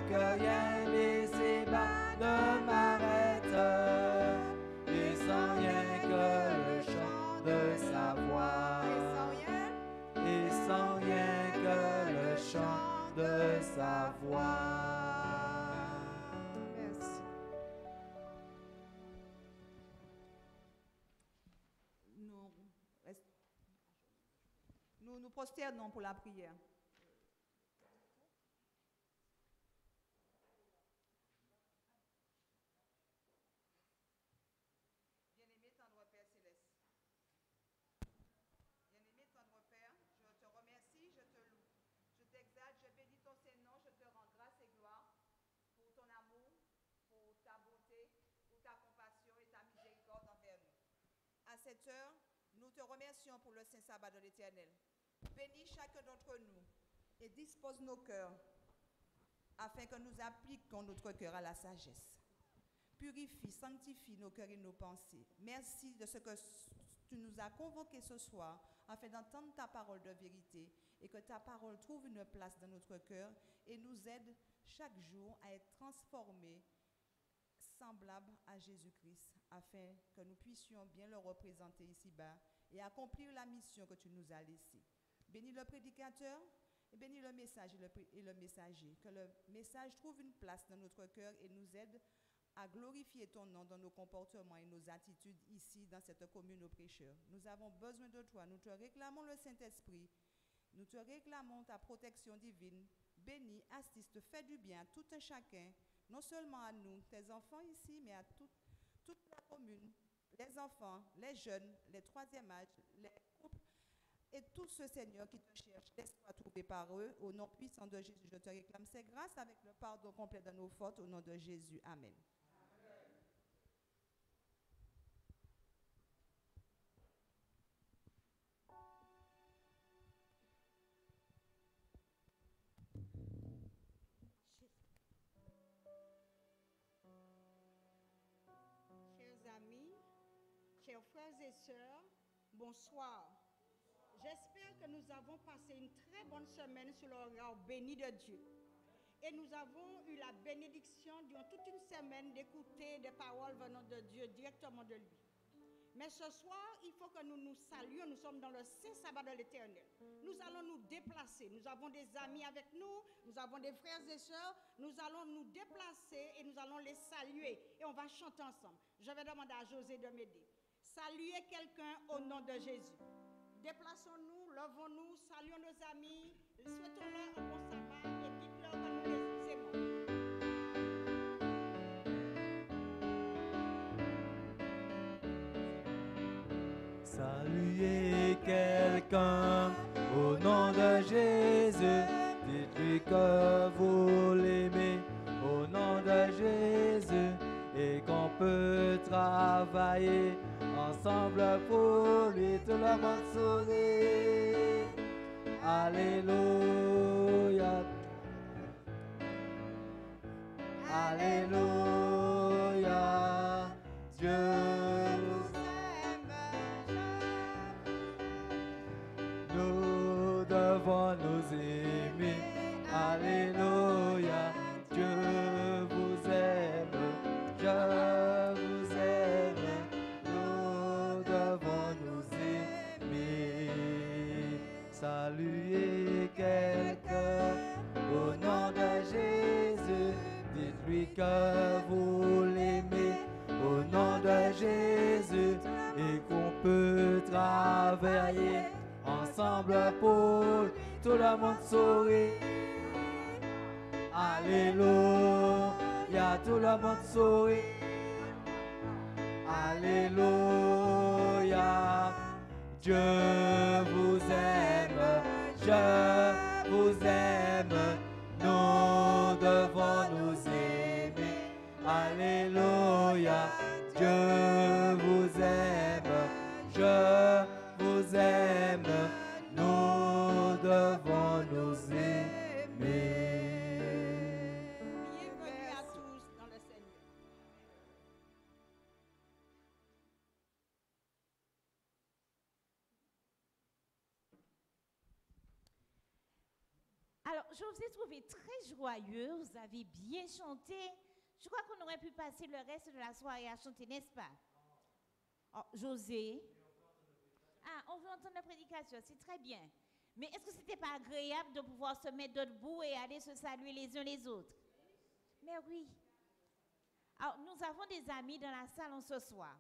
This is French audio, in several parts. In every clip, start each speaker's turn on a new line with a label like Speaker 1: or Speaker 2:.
Speaker 1: que rien laissé bas ne m'arrête, et sans rien que le chant de sa voix, et sans rien que le chant de sa voix.
Speaker 2: Merci. Nous prosternons pour la prière. Bien-aimé tendre Père céleste, bien-aimé tendre Père, je te remercie, je te loue, je t'exalte, je bénis ton Saint-Nom, je te rends grâce et gloire pour ton amour, pour ta bonté, pour ta compassion et ta miséricorde envers nous. À cette heure, nous te remercions pour le saint sabbat de l'Éternel. Bénis chacun d'entre nous et dispose nos cœurs afin que nous appliquions notre cœur à la sagesse. Purifie, sanctifie nos cœurs et nos pensées. Merci de ce que tu nous as convoqués ce soir afin d'entendre ta parole de vérité et que ta parole trouve une place dans notre cœur et nous aide chaque jour à être transformés semblables à Jésus-Christ afin que nous puissions bien le représenter ici-bas et accomplir la mission que tu nous as laissée. Bénis le prédicateur et bénis le message et le messager. Que le message trouve une place dans notre cœur et nous aide à glorifier ton nom dans nos comportements et nos attitudes ici dans cette commune aux prêcheurs. Nous avons besoin de toi. Nous te réclamons le Saint-Esprit. Nous te réclamons ta protection divine. Bénis, assiste, fais du bien à tout un chacun, non seulement à nous, tes enfants ici, mais à toute la commune, les enfants, les jeunes, les troisième âge, les couples, et tous ceux, Seigneur, qui te cherchent, laisse-toi trouver par eux. Au nom puissant de Jésus, je te réclame ces grâces avec le pardon complet de nos fautes. Au nom de Jésus. Amen.
Speaker 3: Chers amis, chers frères et sœurs, bonsoir. J'espère que nous avons passé une très bonne semaine sous le regard béni de Dieu. Et nous avons eu la bénédiction durant toute une semaine d'écouter des paroles venant de Dieu, directement de lui. Mais ce soir, il faut que nous nous saluions. Nous sommes dans le saint sabbat de l'Éternel. Nous allons nous déplacer. Nous avons des amis avec nous. Nous avons des frères et sœurs. Nous allons nous déplacer et nous allons les saluer. Et on va chanter ensemble. Je vais demander à José de m'aider. Saluer quelqu'un au nom de Jésus. Déplaçons-nous, levons-nous, saluons nos amis. Souhaitons-leur un bon sabbat et dites-leur que nous les aimons.
Speaker 1: Saluez quelqu'un au nom de Jésus, dites-lui que vous l'aimez au nom de Jésus et qu'on peut travailler ensemble pour lui. Tout le monde sourit. Alléluia. Alléluia. Dieu nous devons nous aimer. Alléluia. Dieu vous aime. Je vous aime. Nous devons nous aimer. Saluez quelqu'un au nom de Jésus. Dites-lui que vous l'aimez au nom de Jésus et qu'on peut travailler ensemble pour tout le monde sourit. Alléluia, tout le monde sourit. Alléluia, Dieu vous aime, je vous aime, nous devons nous aimer. Alléluia, Dieu vous aime, je vous aime, nous devons nous aimer.
Speaker 3: Bienvenue à tous dans le Seigneur.
Speaker 4: Alors, je vous ai trouvé très joyeux, vous avez bien chanté. Je crois qu'on aurait pu passer le reste de la soirée à chanter, n'est-ce pas? Oh, José. Ah, on veut entendre la prédication, c'est très bien. Mais est-ce que ce n'était pas agréable de pouvoir se mettre debout et aller se saluer les uns les autres? Mais oui. Alors, nous avons des amis dans la salle en ce soir.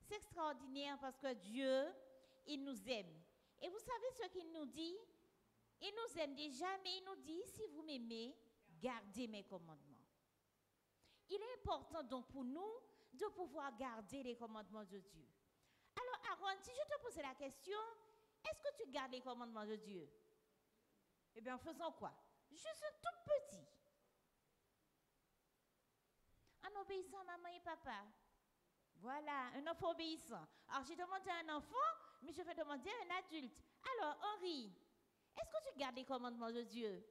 Speaker 4: C'est extraordinaire parce que Dieu, il nous aime. Et vous savez ce qu'il nous dit? Il nous aime déjà, mais il nous dit, si vous m'aimez, gardez mes commandements. Il est important donc pour nous de pouvoir garder les commandements de Dieu. Alors, Aaron, si je te posais la question, est-ce que tu gardes les commandements de Dieu? Eh bien, faisons quoi? Juste un tout petit. En obéissant à maman et papa. Voilà, un enfant obéissant. Alors, j'ai demandé à un enfant, mais je vais demander à un adulte. Alors, Henri, est-ce que tu gardes les commandements de Dieu?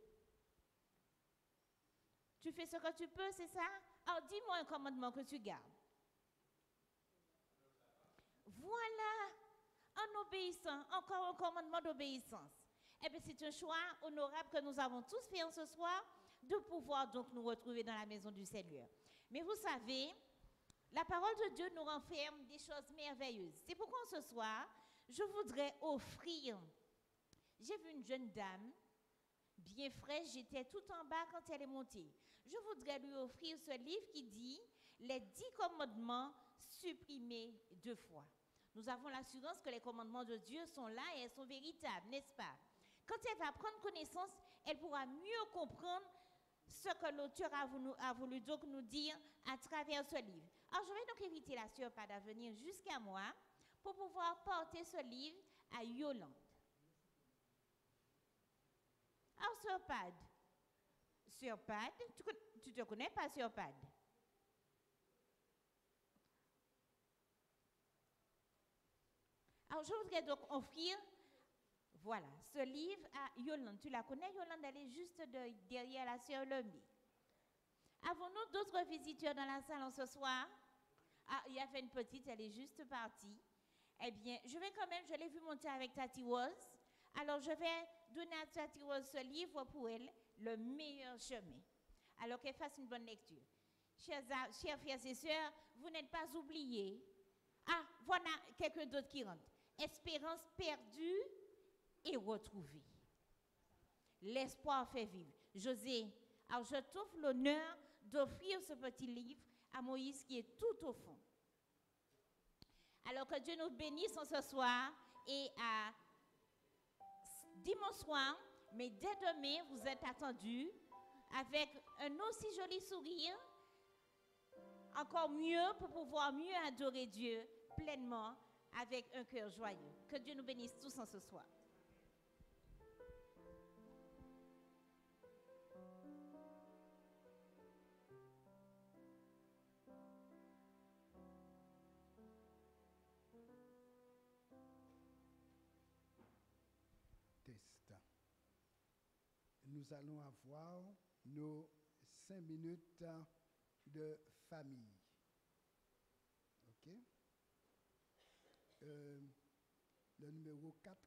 Speaker 4: Tu fais ce que tu peux, c'est ça? Alors, dis-moi un commandement que tu gardes. Voilà, en obéissant, encore un commandement d'obéissance. Eh bien, c'est un choix honorable que nous avons tous fait en ce soir, de pouvoir donc nous retrouver dans la maison du Seigneur. Mais vous savez, la parole de Dieu nous renferme des choses merveilleuses. C'est pourquoi ce soir, je voudrais offrir. J'ai vu une jeune dame, bien fraîche, j'étais tout en bas quand elle est montée. Je voudrais lui offrir ce livre qui dit « Les 10 commandements supprimés 2 fois ». Nous avons l'assurance que les commandements de Dieu sont là et elles sont véritables, n'est-ce pas? Quand elle va prendre connaissance, elle pourra mieux comprendre ce que l'auteur a voulu donc nous dire à travers ce livre. Alors, je vais donc inviter la sœur Pad à venir jusqu'à moi pour pouvoir porter ce livre à Yolande. Alors, sœur Pad, tu te connais pas, sœur Pad? Alors, je voudrais donc offrir, voilà, ce livre à Yolande. Tu la connais, Yolande? Elle est juste derrière la sœur Lemie. Avons-nous d'autres visiteurs dans la salle ce soir? Ah, il y avait une petite, elle est juste partie. Eh bien, je vais quand même, je l'ai vu monter avec Tati Rose. Alors, je vais donner à Tati Rose ce livre pour elle, Le meilleur chemin. Alors qu'elle fasse une bonne lecture. Chers frères et sœurs, vous n'êtes pas oubliés. Ah, voilà quelqu'un d'autre qui rentre. Espérance perdue et retrouvée. L'espoir fait vivre. José, alors je t'offre l'honneur d'offrir ce petit livre à Moïse qui est tout au fond. Alors que Dieu nous bénisse en ce soir et à dimanche soir, mais dès demain, vous êtes attendus avec un aussi joli sourire, encore mieux pour pouvoir mieux adorer Dieu pleinement avec un cœur joyeux. Que Dieu nous bénisse tous en ce soir.
Speaker 5: Nous allons avoir nos 5 minutes de famille. OK? Le numéro 4.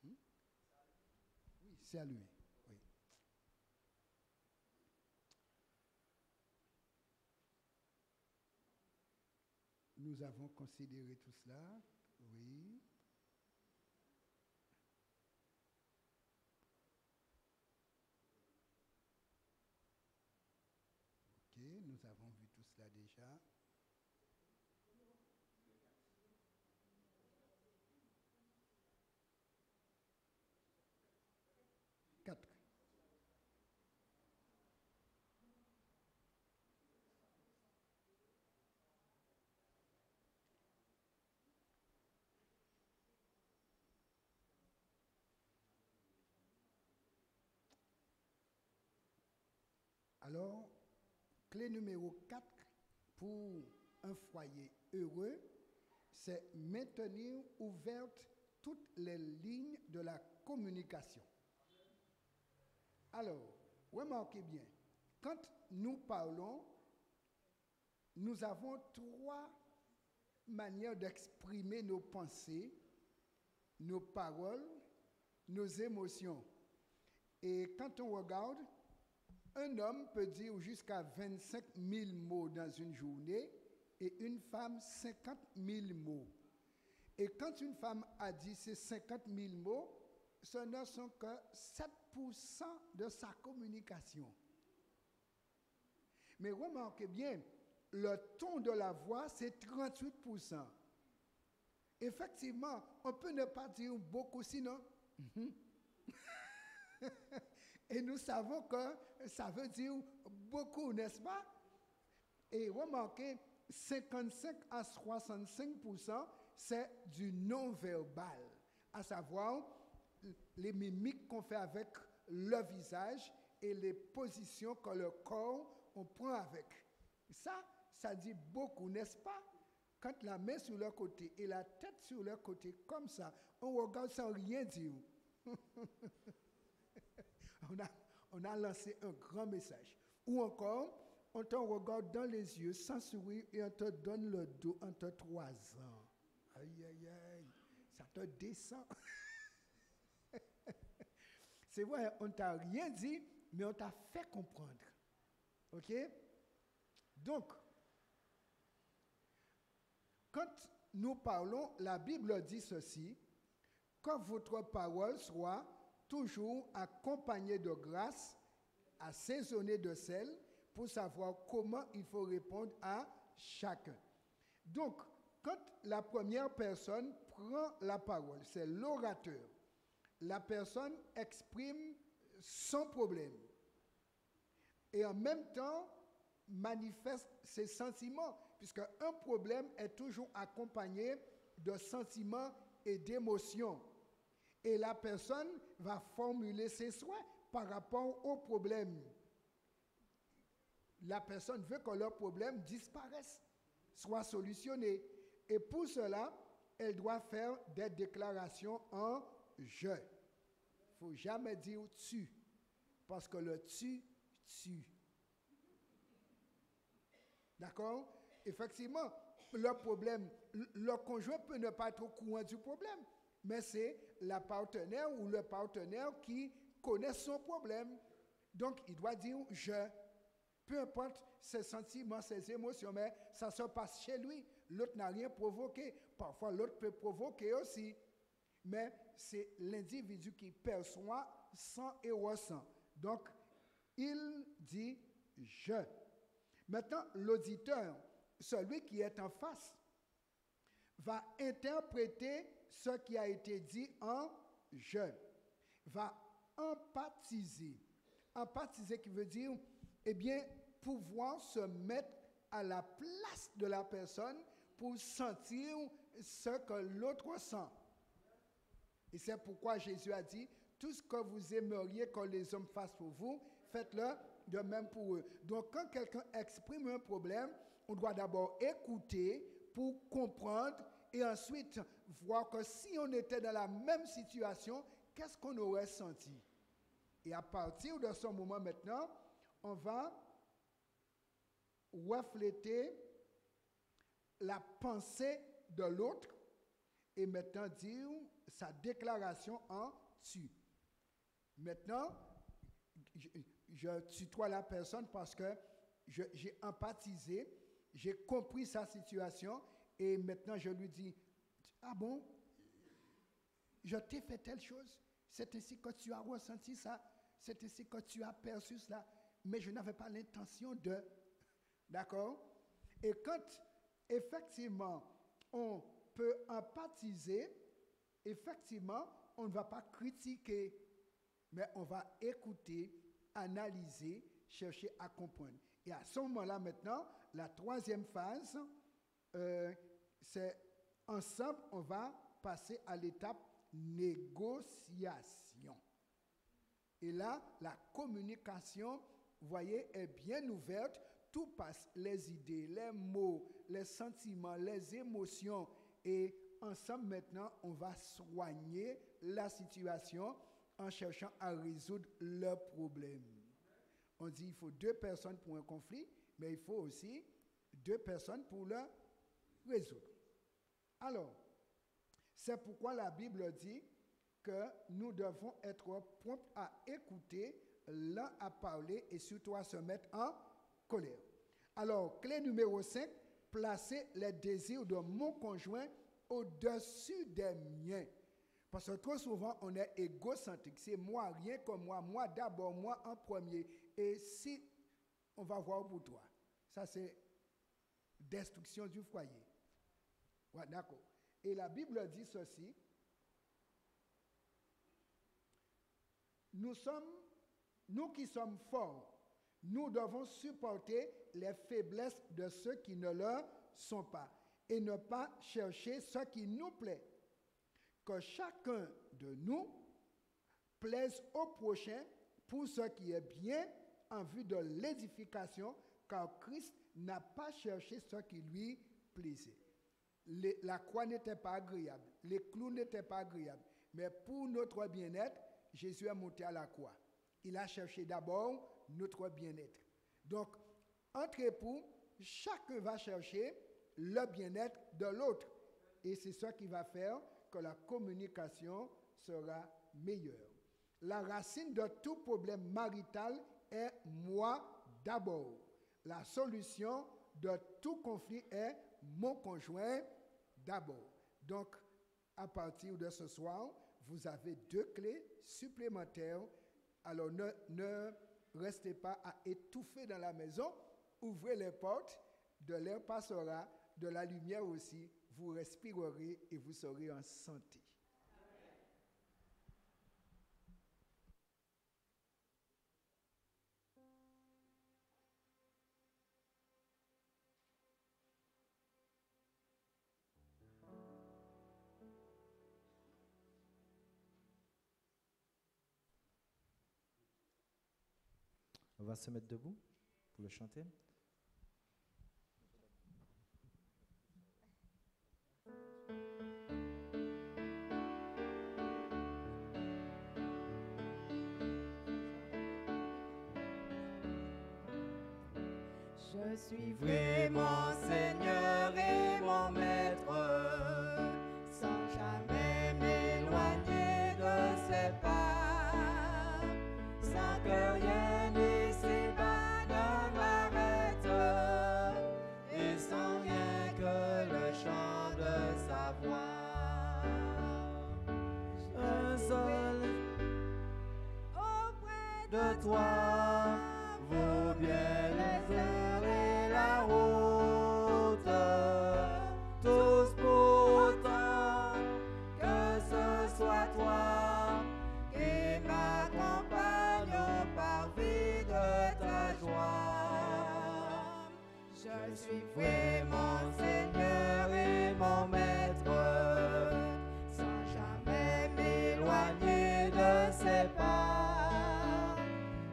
Speaker 5: Oui, c'est à lui. Oui. Nous avons considéré tout cela. Oui. OK, nous avons vu tout cela déjà. Quatre. Alors, clé numéro 4 pour un foyer heureux, c'est maintenir ouvertes toutes les lignes de la communication. Alors, remarquez bien, quand nous parlons, nous avons 3 manière d'exprimer nos pensées, nos paroles, nos émotions. Et quand on regarde, un homme peut dire jusqu'à 25 000 mots dans une journée et une femme 50 000 mots. Et quand une femme a dit ces 50 000 mots, ce ne sont que 7% de sa communication. Mais remarquez bien, le ton de la voix, c'est 38%. Effectivement, on peut ne pas dire beaucoup, sinon. Et nous savons que ça veut dire beaucoup, n'est-ce pas? Et remarquez, 55 à 65%, c'est du non-verbal, à savoir les mimiques qu'on fait avec le visage et les positions que le corps on prend avec. Ça dit beaucoup, n'est-ce pas? Quand la main sur le côté et la tête sur le côté, comme ça, on regarde sans rien dire. on a lancé un grand message. Ou encore, on te regarde dans les yeux sans sourire et on te donne le dos entre 3 ans. Aïe, aïe, aïe, ça te descend. C'est vrai, on ne t'a rien dit, mais on t'a fait comprendre. OK? Donc, quand nous parlons, la Bible dit ceci, que votre parole soit toujours accompagnée de grâce, assaisonnée de sel, pour savoir comment il faut répondre à chacun. Donc, quand la première personne prend la parole, c'est l'orateur, la personne exprime son problème et en même temps manifeste ses sentiments, puisque un problème est toujours accompagné de sentiments et d'émotions. Et la personne va formuler ses souhaits par rapport au problème. La personne veut que leur problème disparaisse, soit solutionné. Et pour cela, elle doit faire des déclarations en je. Il ne faut jamais dire tu, parce que le tu tue. D'accord? Effectivement, le problème, le conjoint peut ne pas être au courant du problème, mais c'est la partenaire ou le partenaire qui connaît son problème. Donc, il doit dire je. Peu importe ses sentiments, ses émotions, mais ça se passe chez lui. L'autre n'a rien provoqué. Parfois, l'autre peut provoquer aussi. Mais c'est l'individu qui perçoit, sent et ressent. Donc, il dit je. Maintenant, l'auditeur, celui qui est en face, va interpréter ce qui a été dit en je. Va empathiser. Empathiser qui veut dire, eh bien, pouvoir se mettre à la place de la personne pour sentir ce que l'autre sent. Et c'est pourquoi Jésus a dit, tout ce que vous aimeriez que les hommes fassent pour vous, faites-le de même pour eux. Donc, quand quelqu'un exprime un problème, on doit d'abord écouter pour comprendre et ensuite voir que si on était dans la même situation, qu'est-ce qu'on aurait senti? Et à partir de ce moment maintenant, on va refléter la pensée de l'autre et maintenant dire sa déclaration en tu. Maintenant, je tutoie la personne parce que j'ai empathisé, j'ai compris sa situation et maintenant je lui dis, ah bon, je t'ai fait telle chose, c'est ainsi que tu as ressenti ça, c'est ainsi que tu as perçu cela, mais je n'avais pas l'intention de... D'accord? Et quand effectivement on peut empathiser, effectivement on ne va pas critiquer, mais on va écouter, analyser, chercher à comprendre. Et à ce moment-là maintenant, la troisième phase, c'est ensemble, on va passer à l'étape négociation. Et là, la communication, vous voyez, est bien ouverte. Tout passe, les idées, les mots, les sentiments, les émotions. Et ensemble, maintenant, on va soigner la situation en cherchant à résoudre le problème. On dit qu'il faut 2 personnes pour un conflit, mais il faut aussi 2 personnes pour le résoudre. Alors, c'est pourquoi la Bible dit que nous devons être prompts à écouter, l'un à parler et surtout à se mettre en colère. Alors, clé numéro 5, placer les désirs de mon conjoint au-dessus des miens. Parce que trop souvent, on est égocentrique. C'est moi, rien que moi d'abord, moi en premier. Et si on va voir pour toi, ça c'est destruction du foyer. Ouais, d'accord. Et la Bible dit ceci. Nous qui sommes forts, nous devons supporter les faiblesses de ceux qui ne le sont pas et ne pas chercher ce qui nous plaît. Que chacun de nous plaise au prochain pour ce qui est bien en vue de l'édification, car Christ n'a pas cherché ce qui lui plaisait. La croix n'était pas agréable, les clous n'étaient pas agréables, mais pour notre bien-être, Jésus est monté à la croix. Il a cherché d'abord notre bien-être. Donc, entre époux, chacun va chercher le bien-être de l'autre. Et c'est ça qui va faire que la communication sera meilleure. La racine de tout problème marital est moi d'abord. La solution de tout conflit est mon conjoint d'abord. Donc, à partir de ce soir, vous avez 2 clés supplémentaires. Alors, ne restez pas à étouffer dans la maison. Ouvrez les portes, de l'air passera, de la lumière aussi. Vous respirerez et vous serez en santé.
Speaker 1: On va se mettre debout pour le chanter.
Speaker 2: Je suis vraiment Seigneur et mon Maître, sans jamais m'éloigner de ses pas, sans que rien ici-bas ne m'arrête, et sans rien que le chant de sa voix.
Speaker 1: Un seul
Speaker 2: Auprès
Speaker 1: de toi vaut bien les heures et la route, tous pour autant que ce soit toi
Speaker 2: qui m'accompagne par vie de ta joie. Je suis vraiment Seigneur et mon Maître, sans jamais m'éloigner de ses pas,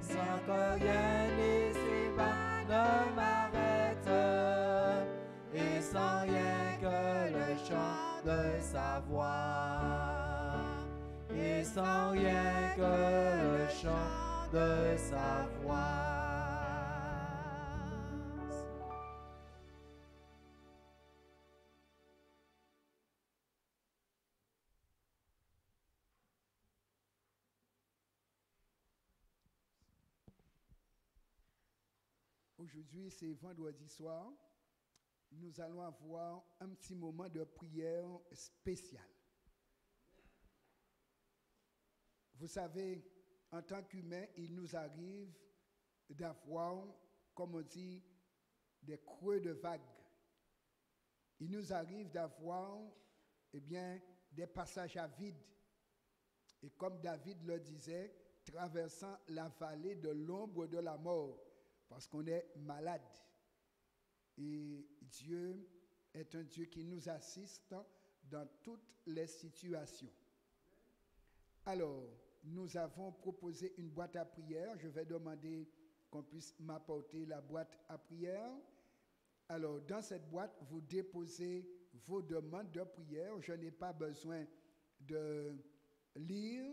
Speaker 2: sans que rien ici-bas ne m'arrête, et sans rien que le chant de sa voix, et sans rien que le chant de sa voix.
Speaker 5: Aujourd'hui, c'est vendredi soir. Nous allons avoir un petit moment de prière spécial. Vous savez, en tant qu'humain, il nous arrive d'avoir, comme on dit, des creux de vagues. Il nous arrive d'avoir, eh bien, des passages à vide. Et comme David le disait, traversant la vallée de l'ombre de la mort, parce qu'on est malade. Et Dieu est un Dieu qui nous assiste dans toutes les situations. Alors, nous avons proposé une boîte à prière. Je vais demander qu'on puisse m'apporter la boîte à prière. Alors, dans cette boîte, vous déposez vos demandes de prière. Je n'ai pas besoin de lire.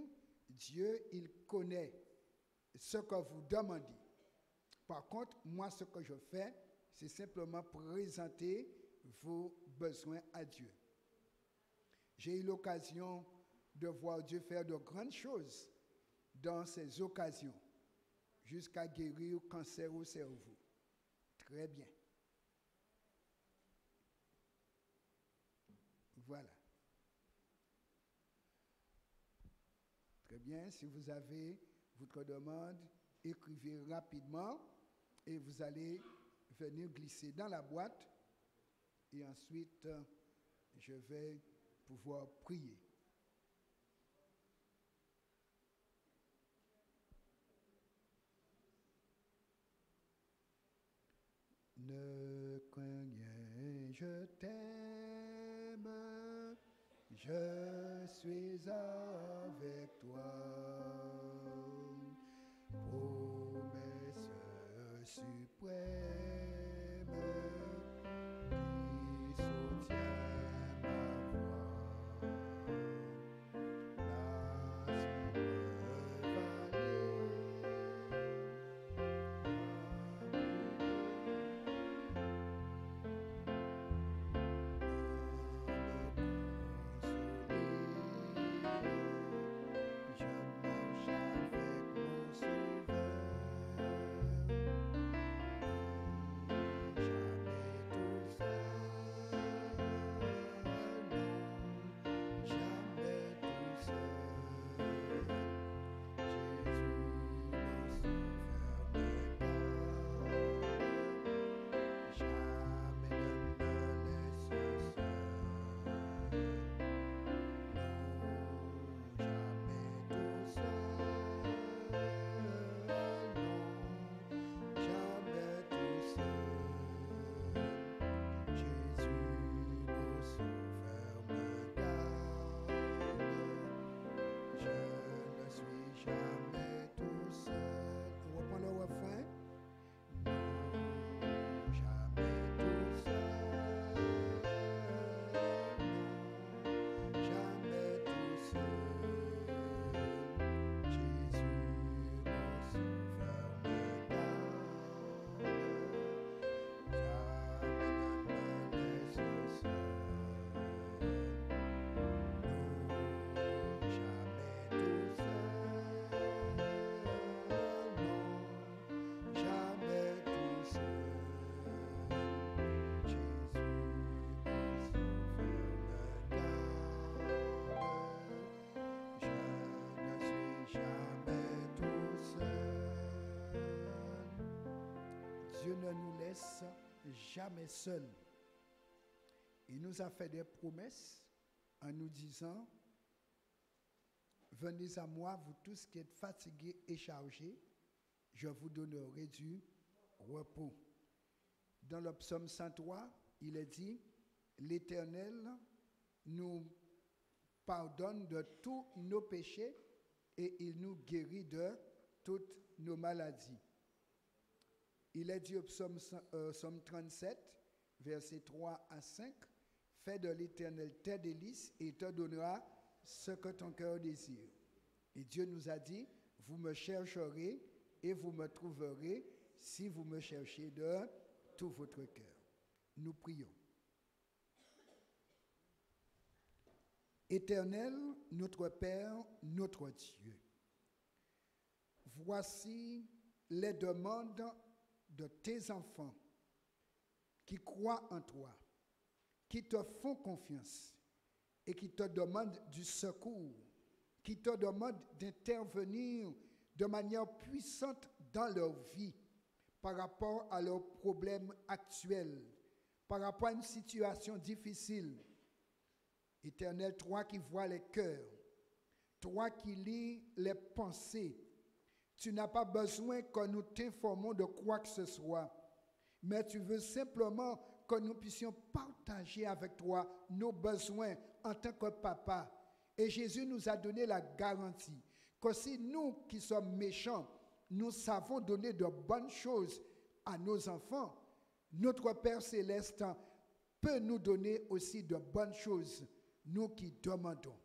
Speaker 5: Dieu, il connaît ce que vous demandez. Par contre, moi, ce que je fais, c'est simplement présenter vos besoins à Dieu. J'ai eu l'occasion de voir Dieu faire de grandes choses dans ces occasions, jusqu'à guérir le cancer au cerveau. Très bien. Voilà. Très bien. Si vous avez votre demande, écrivez rapidement et vous allez venir glisser dans la boîte et ensuite je vais pouvoir prier. Ne crains rien, je t'aime, je suis avec toi. Promesse suprême qui soutient ma voix. La sombre Dieu ne nous laisse jamais seuls. Il nous a fait des promesses en nous disant, venez à moi, vous tous qui êtes fatigués et chargés, je vous donnerai du repos. Dans le psaume 103, il est dit, l'Éternel nous pardonne de tous nos péchés et il nous guérit de toutes nos maladies. Il est dit au psaume 37, versets 3 à 5, fais de l'Éternel tes délices et il te donnera ce que ton cœur désire. Et Dieu nous a dit, vous me chercherez et vous me trouverez si vous me cherchez de tout votre cœur. Nous prions. Éternel, notre Père, notre Dieu, voici les demandes de tes enfants qui croient en toi, qui te font confiance et qui te demandent du secours, qui te demandent d'intervenir de manière puissante dans leur vie par rapport à leurs problèmes actuels, par rapport à une situation difficile. Éternel, toi qui vois les cœurs, toi qui lis les pensées, tu n'as pas besoin que nous t'informons de quoi que ce soit, mais tu veux simplement que nous puissions partager avec toi nos besoins en tant que papa. Et Jésus nous a donné la garantie que si nous qui sommes méchants, nous savons donner de bonnes choses à nos enfants, notre Père Céleste peut nous donner aussi de bonnes choses, nous qui demandons.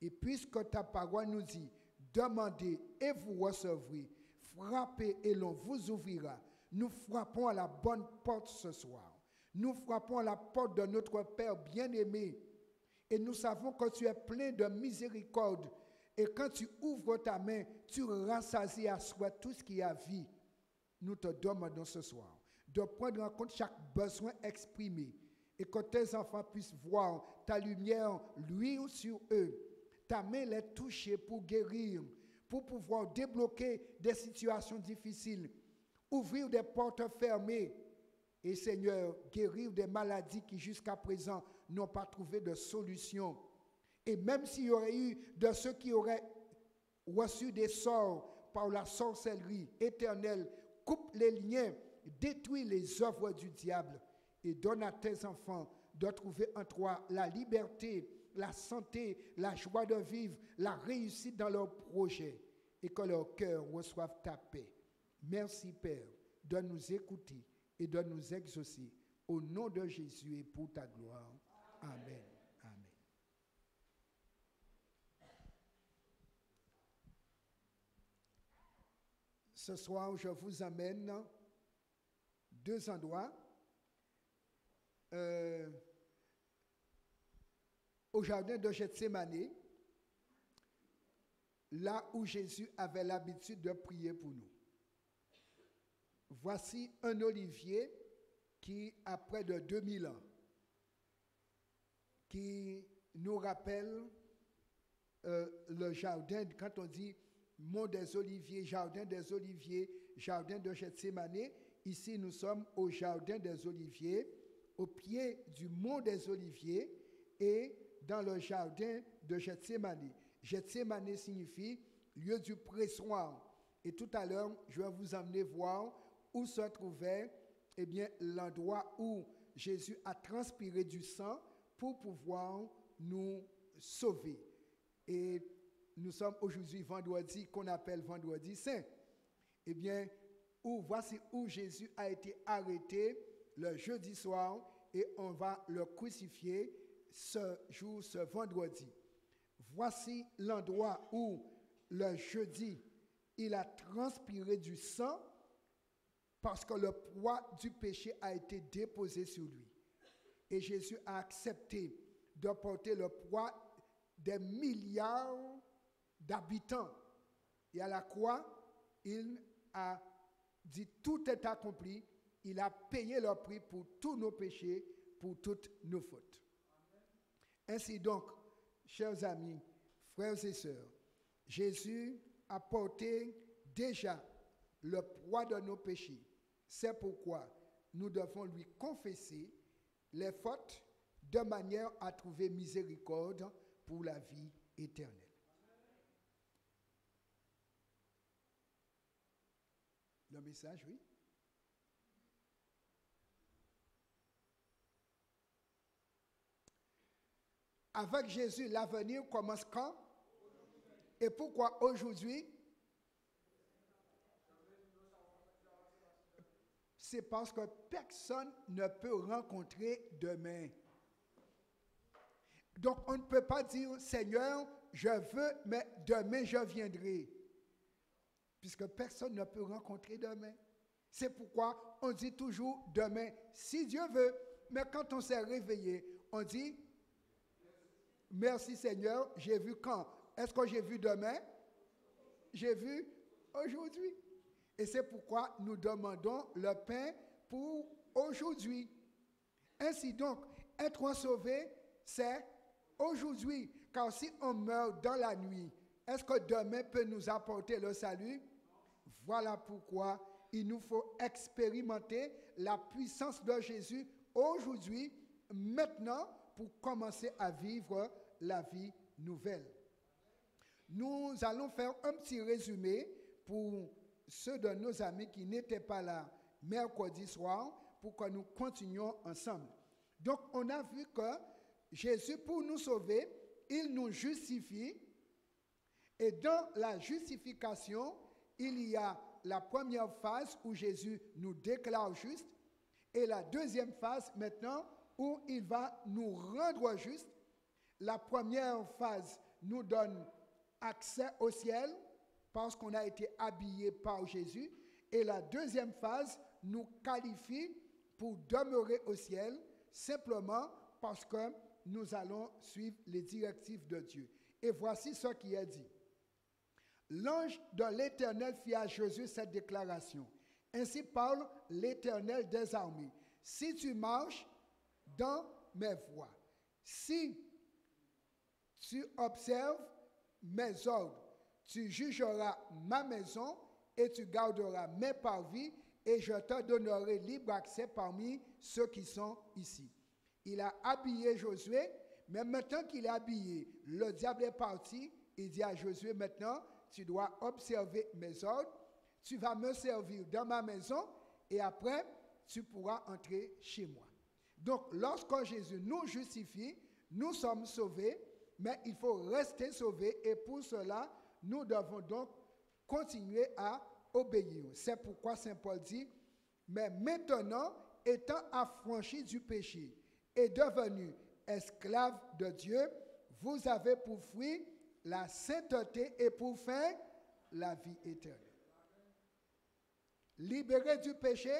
Speaker 5: Et puisque ta parole nous dit, demandez et vous recevrez, frappez et l'on vous ouvrira, nous frappons à la bonne porte ce soir. Nous frappons à la porte de notre Père bien-aimé Et nous savons que tu es plein de miséricorde. Et quand tu ouvres ta main, tu rassasies à soi tout ce qui a vie. Nous te demandons ce soir de prendre en compte chaque besoin exprimé et que tes enfants puissent voir ta lumière luire sur eux. Ta main les toucher pour guérir, pour pouvoir débloquer des situations difficiles, ouvrir des portes fermées et, Seigneur, guérir des maladies qui jusqu'à présent n'ont pas trouvé de solution. Et même s'il y aurait eu de ceux qui auraient reçu des sorts par la sorcellerie éternelle, coupe les liens, détruis les œuvres du diable et donne à tes enfants de trouver en toi la liberté, la santé, la joie de vivre, la réussite dans leurs projets et que leur cœur reçoive ta paix. Merci Père de nous écouter et de nous exaucer au nom de Jésus et pour ta gloire. Amen. Amen. Ce soir, je vous amène deux endroits. Au jardin de Gethsémani, là où Jésus avait l'habitude de prier pour nous. Voici un olivier qui a près de 2000 ans, qui nous rappelle le jardin, quand on dit mont des oliviers, jardin de Gethsémani, ici nous sommes au jardin des oliviers, au pied du mont des oliviers et dans le jardin de Gethsémani. Gethsémani signifie lieu du pressoir. Et tout à l'heure, je vais vous emmener voir où se trouvait l'endroit où Jésus a transpiré du sang pour pouvoir nous sauver. Et nous sommes aujourd'hui vendredi, qu'on appelle vendredi saint. Voici où Jésus a été arrêté le jeudi soir et on va le crucifier ce vendredi. Voici l'endroit où le jeudi, il a transpiré du sang parce que le poids du péché a été déposé sur lui. Et Jésus a accepté de porter le poids des milliards d'habitants. Et à la croix, il a dit tout est accompli. Il a payé le prix pour tous nos péchés, pour toutes nos fautes. Ainsi donc, chers amis, frères et sœurs, Jésus a porté déjà le poids de nos péchés. C'est pourquoi nous devons lui confesser les fautes de manière à trouver miséricorde pour la vie éternelle. Le message, oui. Avec Jésus, l'avenir commence quand? Et pourquoi aujourd'hui? C'est parce que personne ne peut rencontrer demain. Donc on ne peut pas dire, Seigneur, je veux, mais demain je viendrai. Puisque personne ne peut rencontrer demain. C'est pourquoi on dit toujours demain, si Dieu veut. Mais quand on s'est réveillé, on dit, merci Seigneur, j'ai vu quand? Est-ce que j'ai vu demain? J'ai vu aujourd'hui. Et c'est pourquoi nous demandons le pain pour aujourd'hui. Ainsi donc, être sauvé, c'est aujourd'hui. Car si on meurt dans la nuit, est-ce que demain peut nous apporter le salut? Voilà pourquoi il nous faut expérimenter la puissance de Jésus aujourd'hui, maintenant, pour commencer à vivre la vie nouvelle. Nous allons faire un petit résumé pour ceux de nos amis qui n'étaient pas là mercredi soir, pour que nous continuions ensemble. Donc, on a vu que Jésus, pour nous sauver, il nous justifie. Et dans la justification, il y a la première phase où Jésus nous déclare juste, et la deuxième phase maintenant où il va nous rendre juste. La première phase nous donne accès au ciel parce qu'on a été habillé par Jésus, et la deuxième phase nous qualifie pour demeurer au ciel simplement parce que nous allons suivre les directives de Dieu. Et voici ce qui est dit. L'ange de l'Éternel fit à Josué cette déclaration. Ainsi parle l'Éternel des armées. Si tu marches dans mes voies, si tu observes mes ordres, tu jugeras ma maison et tu garderas mes parvis et je te donnerai libre accès parmi ceux qui sont ici. Il a habillé Josué, mais maintenant qu'il est habillé, le diable est parti. Il dit à Josué, maintenant, tu dois observer mes ordres, tu vas me servir dans ma maison et après, tu pourras entrer chez moi. Donc, lorsque Jésus nous justifie, nous sommes sauvés, mais il faut rester sauvés et pour cela, nous devons donc continuer à obéir. C'est pourquoi Saint Paul dit, mais maintenant, étant affranchis du péché et devenus esclaves de Dieu, vous avez pour fruit la sainteté et pour fin la vie éternelle. Libérés du péché,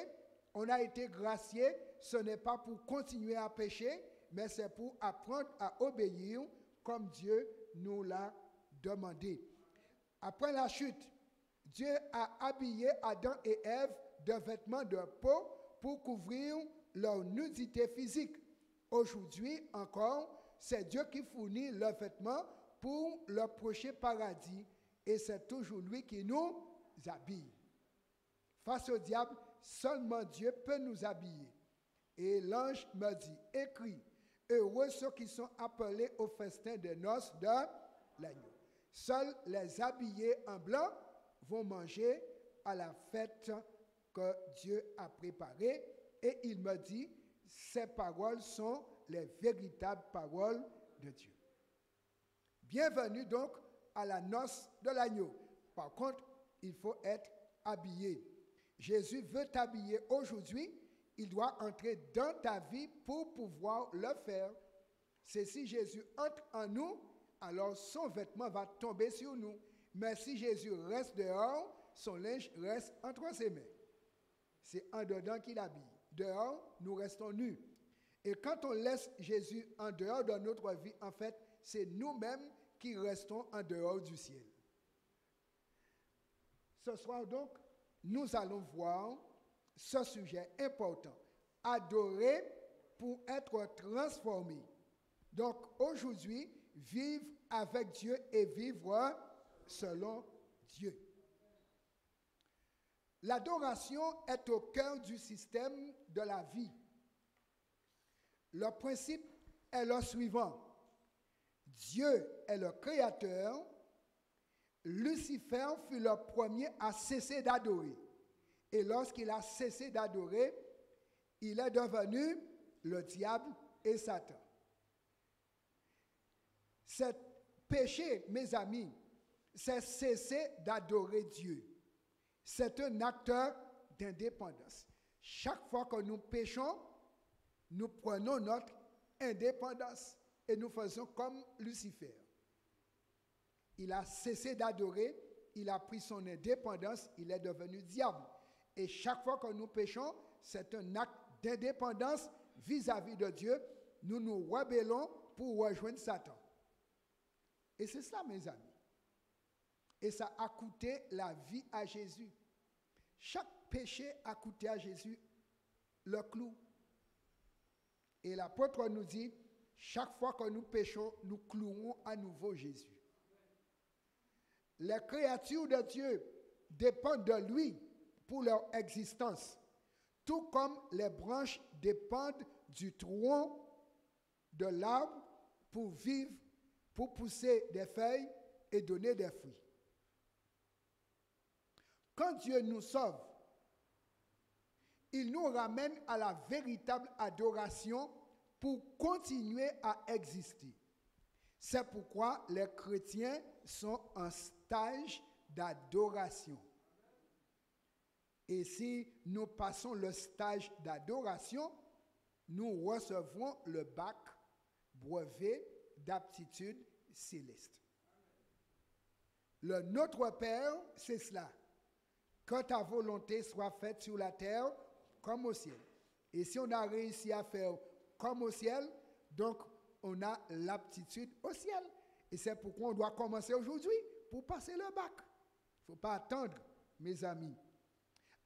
Speaker 5: on a été graciés, ce n'est pas pour continuer à pécher, mais c'est pour apprendre à obéir comme Dieu nous l'a demandé. Après la chute, Dieu a habillé Adam et Ève de vêtements de peau pour couvrir leur nudité physique. Aujourd'hui encore, c'est Dieu qui fournit leurs vêtements pour leur prochain paradis et c'est toujours lui qui nous habille. Face au diable, seulement Dieu peut nous habiller. Et l'ange me dit, écris, heureux ceux qui sont appelés au festin des noces de l'agneau. Seuls les habillés en blanc vont manger à la fête que Dieu a préparée. Et il me dit, ces paroles sont les véritables paroles de Dieu. Bienvenue donc à la noce de l'agneau. Par contre, il faut être habillé. Jésus veut t'habiller aujourd'hui. Il doit entrer dans ta vie pour pouvoir le faire. C'est si Jésus entre en nous, alors son vêtement va tomber sur nous. Mais si Jésus reste dehors, son linge reste entre ses mains. C'est en dedans qu'il habille. Dehors, nous restons nus. Et quand on laisse Jésus en dehors de notre vie, en fait, c'est nous-mêmes qui restons en dehors du ciel. Ce soir donc, nous allons voir ce sujet important. Adorer pour être transformé. Donc aujourd'hui, vivre avec Dieu et vivre selon Dieu. L'adoration est au cœur du système de la vie. Le principe est le suivant. Dieu est le créateur. Lucifer fut le premier à cesser d'adorer. Et lorsqu'il a cessé d'adorer, il est devenu le diable et Satan. Ce péché, mes amis, c'est cesser d'adorer Dieu. C'est un acte d'indépendance. Chaque fois que nous péchons, nous prenons notre indépendance et nous faisons comme Lucifer. Il a cessé d'adorer, il a pris son indépendance, il est devenu diable. Et chaque fois que nous péchons, c'est un acte d'indépendance vis-à-vis de Dieu. Nous nous rebellons pour rejoindre Satan. Et c'est ça, mes amis. Et ça a coûté la vie à Jésus. Chaque péché a coûté à Jésus le clou. Et l'apôtre nous dit, chaque fois que nous péchons, nous clouons à nouveau Jésus. Les créatures de Dieu dépendent de lui pour leur existence, tout comme les branches dépendent du tronc de l'arbre pour vivre, pour pousser des feuilles et donner des fruits. Quand Dieu nous sauve, il nous ramène à la véritable adoration pour continuer à exister. C'est pourquoi les chrétiens sont en stage d'adoration. Et si nous passons le stage d'adoration, nous recevrons le bac brevet d'aptitude céleste. Le Notre Père, c'est cela. Que ta volonté soit faite sur la terre comme au ciel. Et si on a réussi à faire comme au ciel, donc on a l'aptitude au ciel. Et c'est pourquoi on doit commencer aujourd'hui pour passer le bac. Il ne faut pas attendre, mes amis.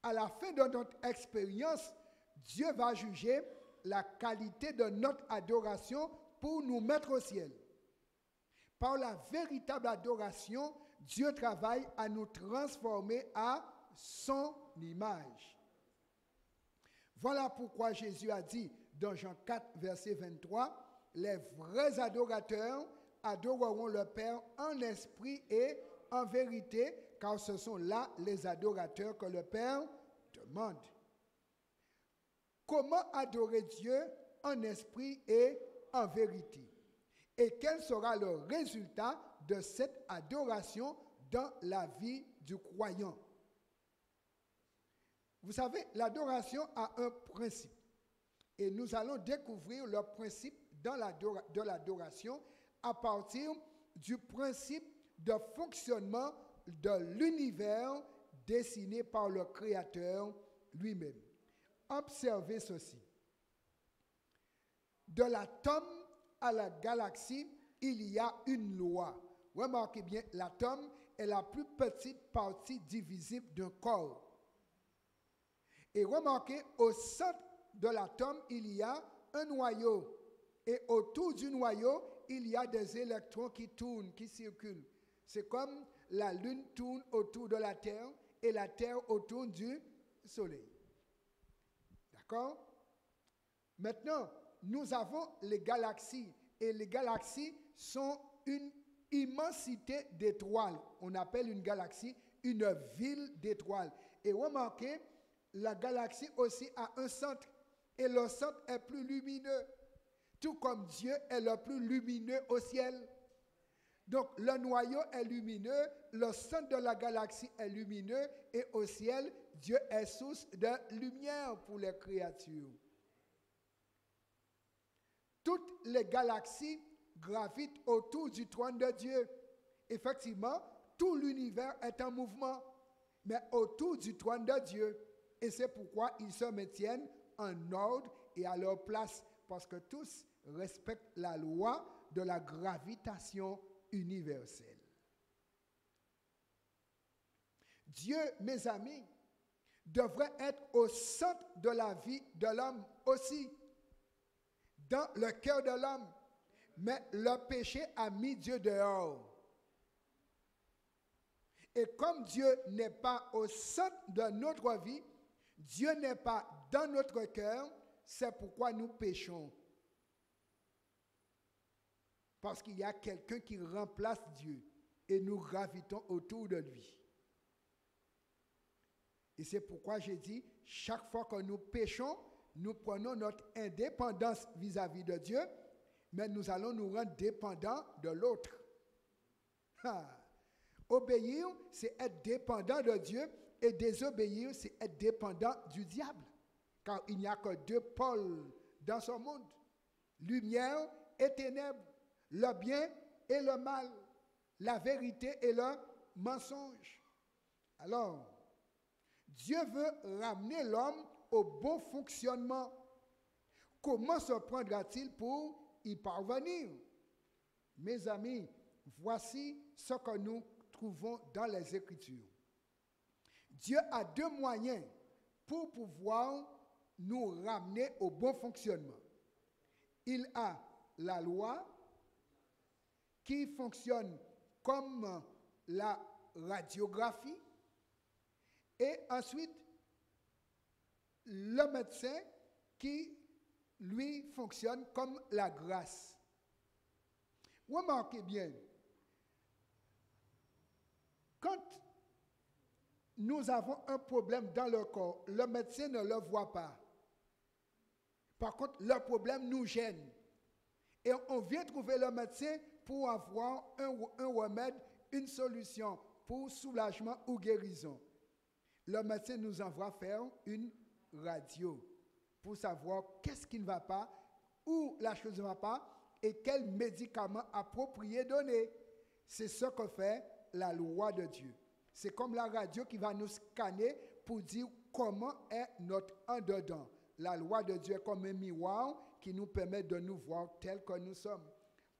Speaker 5: À la fin de notre expérience, Dieu va juger la qualité de notre adoration pour nous mettre au ciel. Par la véritable adoration, Dieu travaille à nous transformer à son image. Voilà pourquoi Jésus a dit dans Jean 4, verset 23, « Les vrais adorateurs adoreront le Père en esprit et en vérité, car ce sont là les adorateurs que le Père demande. » Comment adorer Dieu en esprit et en vérité? Et quel sera le résultat de cette adoration dans la vie du croyant? Vous savez, l'adoration a un principe. Et nous allons découvrir le principe de l'adoration à partir du principe de fonctionnement de l'univers dessiné par le Créateur lui-même. Observez ceci. De l'atome à la galaxie, il y a une loi. Remarquez bien, l'atome est la plus petite partie divisible d'un corps. Et remarquez, au centre de l'atome, il y a un noyau. Et autour du noyau, il y a des électrons qui tournent, qui circulent. C'est comme la Lune tourne autour de la Terre et la Terre autour du Soleil. D'accord? Maintenant, nous avons les galaxies. Et les galaxies sont une immensité d'étoiles. On appelle une galaxie une ville d'étoiles. Et remarquez, la galaxie aussi a un centre. Et le centre est plus lumineux. Tout comme Dieu est le plus lumineux au ciel. Donc, le noyau est lumineux, le centre de la galaxie est lumineux, et au ciel, Dieu est source de lumière pour les créatures. Toutes les galaxies gravitent autour du trône de Dieu. Effectivement, tout l'univers est en mouvement, mais autour du trône de Dieu. Et c'est pourquoi ils se maintiennent en ordre et à leur place, parce que tous respectent la loi de la gravitation universelle. Dieu, mes amis, devrait être au centre de la vie de l'homme aussi, dans le cœur de l'homme. Mais le péché a mis Dieu dehors. Et comme Dieu n'est pas au centre de notre vie, Dieu n'est pas dans notre cœur, c'est pourquoi nous péchons. Parce qu'il y a quelqu'un qui remplace Dieu et nous gravitons autour de lui. Et c'est pourquoi j'ai dit, chaque fois que nous péchons, nous prenons notre indépendance vis-à-vis de Dieu, mais nous allons nous rendre dépendants de l'autre. Obéir, c'est être dépendant de Dieu, et désobéir, c'est être dépendant du diable. Car il n'y a que deux pôles dans ce monde, lumière et ténèbres, le bien et le mal, la vérité et le mensonge. Alors, Dieu veut ramener l'homme au bon fonctionnement. Comment se prendra-t-il pour y parvenir? Mes amis, voici ce que nous trouvons dans les Écritures. Dieu a deux moyens pour pouvoir nous ramener au bon fonctionnement. Il a la loi qui fonctionne comme la radiographie et ensuite le médecin qui lui fonctionne comme la grâce. Remarquez bien, quand nous avons un problème dans le corps, le médecin ne le voit pas. Par contre, le problème nous gêne. Et on vient trouver le médecin pour avoir un remède, une solution pour soulagement ou guérison. Le médecin nous envoie faire une radio pour savoir qu'est-ce qui ne va pas, où la chose ne va pas et quel médicament approprié donner. C'est ce que fait la loi de Dieu. C'est comme la radio qui va nous scanner pour dire comment est notre en dedans. la loi de Dieu est comme un miroir qui nous permet de nous voir tels que nous sommes.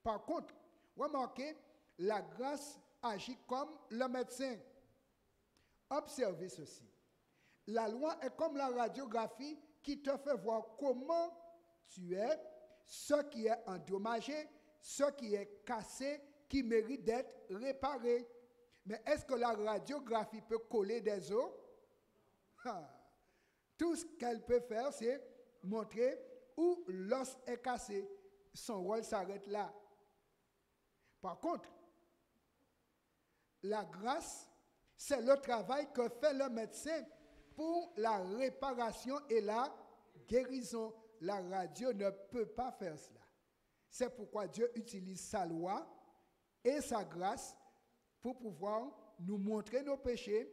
Speaker 5: Par contre, remarquez, la grâce agit comme le médecin. Observez ceci. La loi est comme la radiographie qui te fait voir comment tu es, ce qui est endommagé, ce qui est cassé, qui mérite d'être réparé. Mais est-ce que la radiographie peut coller des os? Tout ce qu'elle peut faire, c'est montrer où l'os est cassé. Son rôle s'arrête là. Par contre, la grâce, c'est le travail que fait le médecin pour la réparation et la guérison. La radio ne peut pas faire cela. C'est pourquoi Dieu utilise sa loi et sa grâce pour pouvoir nous montrer nos péchés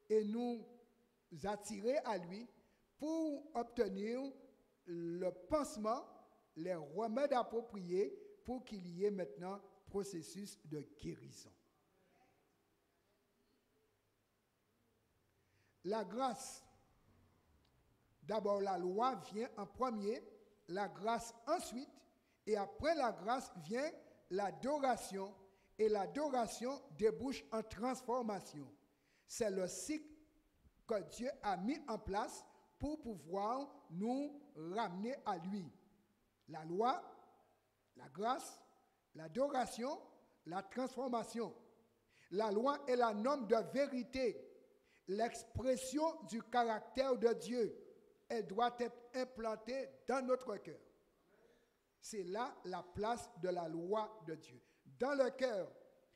Speaker 5: et nous attirer à lui pour obtenir le pansement, les remèdes appropriés pour qu'il y ait maintenant processus de guérison. La grâce, d'abord la loi vient en premier, la grâce ensuite, et après la grâce vient l'adoration, et l'adoration débouche en transformation. C'est le cycle que Dieu a mis en place pour pouvoir nous ramener à lui. La loi, la grâce, l'adoration, la transformation. La loi est la norme de vérité, l'expression du caractère de Dieu. Elle doit être implantée dans notre cœur. C'est là la place de la loi de Dieu. Dans le cœur.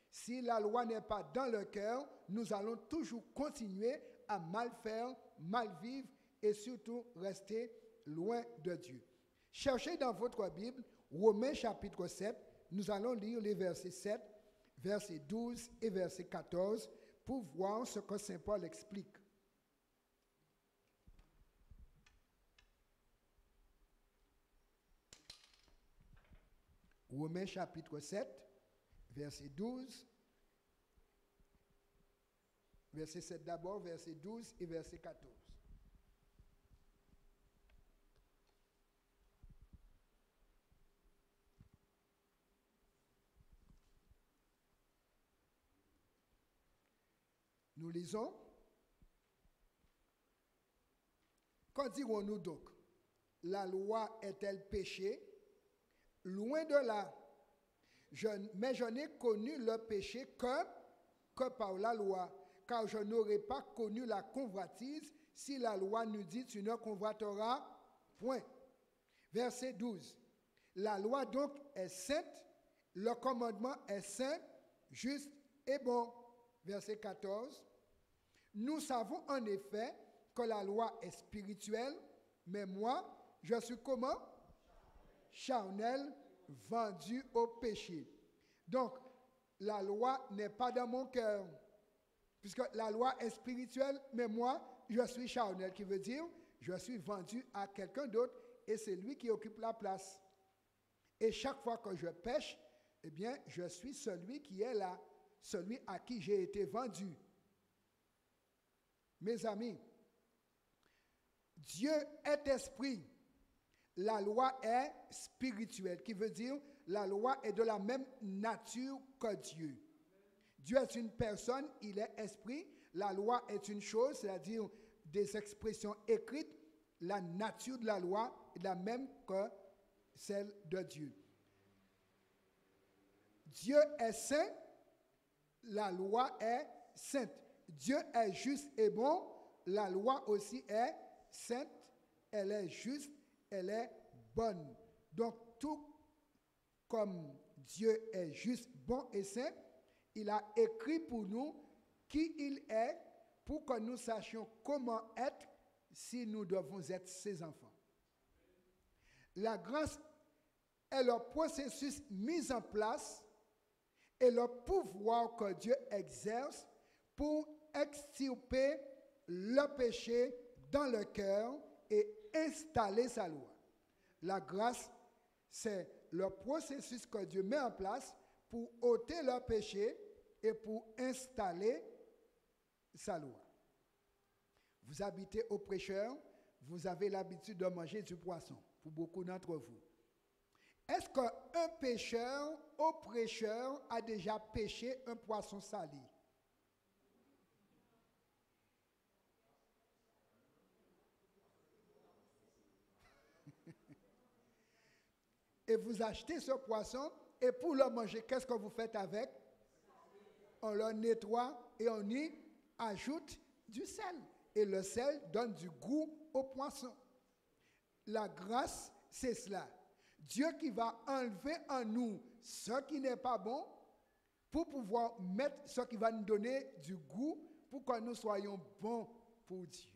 Speaker 5: Si la loi n'est pas dans le cœur, nous allons toujours continuer à mal faire, mal vivre et surtout rester loin de Dieu. Cherchez dans votre Bible, Romains chapitre 7, nous allons lire les versets 7, verset 12 et verset 14 pour voir ce que Saint Paul explique. Romains chapitre 7, verset 12, verset 7 d'abord, verset 12 et verset 14. Nous lisons. Qu'en dirons-nous donc? La loi est-elle péché? Loin de là. Mais je n'ai connu le péché que par la loi, car je n'aurais pas connu la convoitise si la loi nous dit tu ne convoiteras point. Verset 12. La loi donc est sainte, le commandement est saint, juste et bon. Verset 14. Nous savons en effet que la loi est spirituelle, mais moi, je suis comment? Charnel, vendu au péché. Donc, la loi n'est pas dans mon cœur, puisque la loi est spirituelle, mais moi, je suis charnel, qui veut dire, je suis vendu à quelqu'un d'autre, et c'est lui qui occupe la place. Et chaque fois que je pêche, eh bien, je suis celui qui est là, celui à qui j'ai été vendu. Mes amis, Dieu est esprit. La loi est spirituelle, qui veut dire la loi est de la même nature que Dieu. Dieu est une personne, il est esprit. La loi est une chose, c'est-à-dire des expressions écrites. La nature de la loi est la même que celle de Dieu. Dieu est saint, la loi est sainte. Dieu est juste et bon, la loi aussi est sainte, elle est juste, elle est bonne. Donc, tout comme Dieu est juste, bon et saint, il a écrit pour nous qui il est pour que nous sachions comment être si nous devons être ses enfants. La grâce est le processus mis en place et le pouvoir que Dieu exerce pour extirper le péché dans le cœur et installer sa loi. La grâce, c'est le processus que Dieu met en place pour ôter le péché et pour installer sa loi. Vous habitez au prêcheur, vous avez l'habitude de manger du poisson, pour beaucoup d'entre vous. Est-ce qu'un pêcheur au prêcheur a déjà pêché un poisson salé? Et vous achetez ce poisson, et pour le manger, qu'est-ce que vous faites avec? On le nettoie et on y ajoute du sel. Et le sel donne du goût au poisson. La grâce, c'est cela. Dieu qui va enlever en nous ce qui n'est pas bon pour pouvoir mettre ce qui va nous donner du goût pour que nous soyons bons pour Dieu.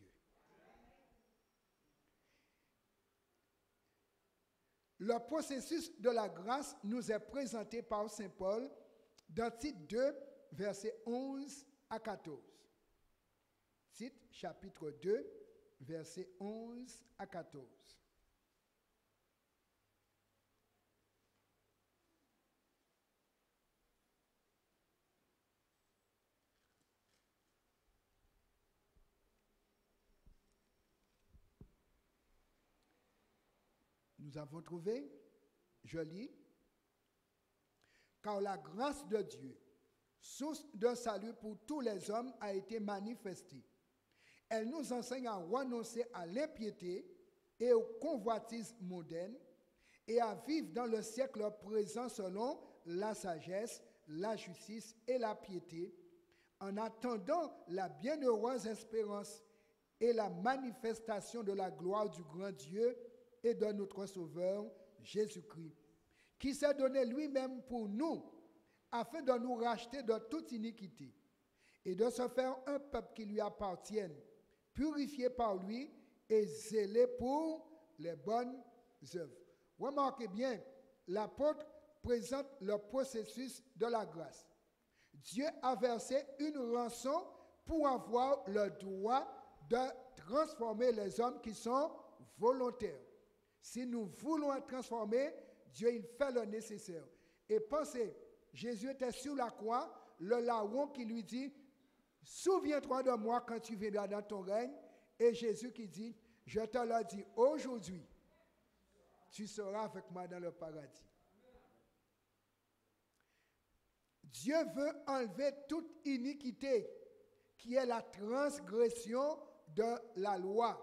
Speaker 5: Le processus de la grâce nous est présenté par Saint Paul dans Tite 2, versets 11 à 14. Tite, chapitre 2, versets 11 à 14. Nous avons trouvé, je lis, car la grâce de Dieu, source d'un salut pour tous les hommes, a été manifestée. Elle nous enseigne à renoncer à l'impiété et aux convoitises mondaines et à vivre dans le siècle présent selon la sagesse, la justice et la piété, en attendant la bienheureuse espérance et la manifestation de la gloire du grand Dieu et de notre Sauveur Jésus-Christ, qui s'est donné lui-même pour nous, afin de nous racheter de toute iniquité, et de se faire un peuple qui lui appartienne, purifié par lui et zélé pour les bonnes œuvres. Remarquez bien, l'apôtre présente le processus de la grâce. Dieu a versé une rançon pour avoir le droit de transformer les hommes qui sont volontaires. Si nous voulons être transformés, Dieu il fait le nécessaire. Et pensez, Jésus était sur la croix, le larron qui lui dit, souviens-toi de moi quand tu viendras dans ton règne. Et Jésus qui dit, je te le dis aujourd'hui, tu seras avec moi dans le paradis. Dieu veut enlever toute iniquité qui est la transgression de la loi.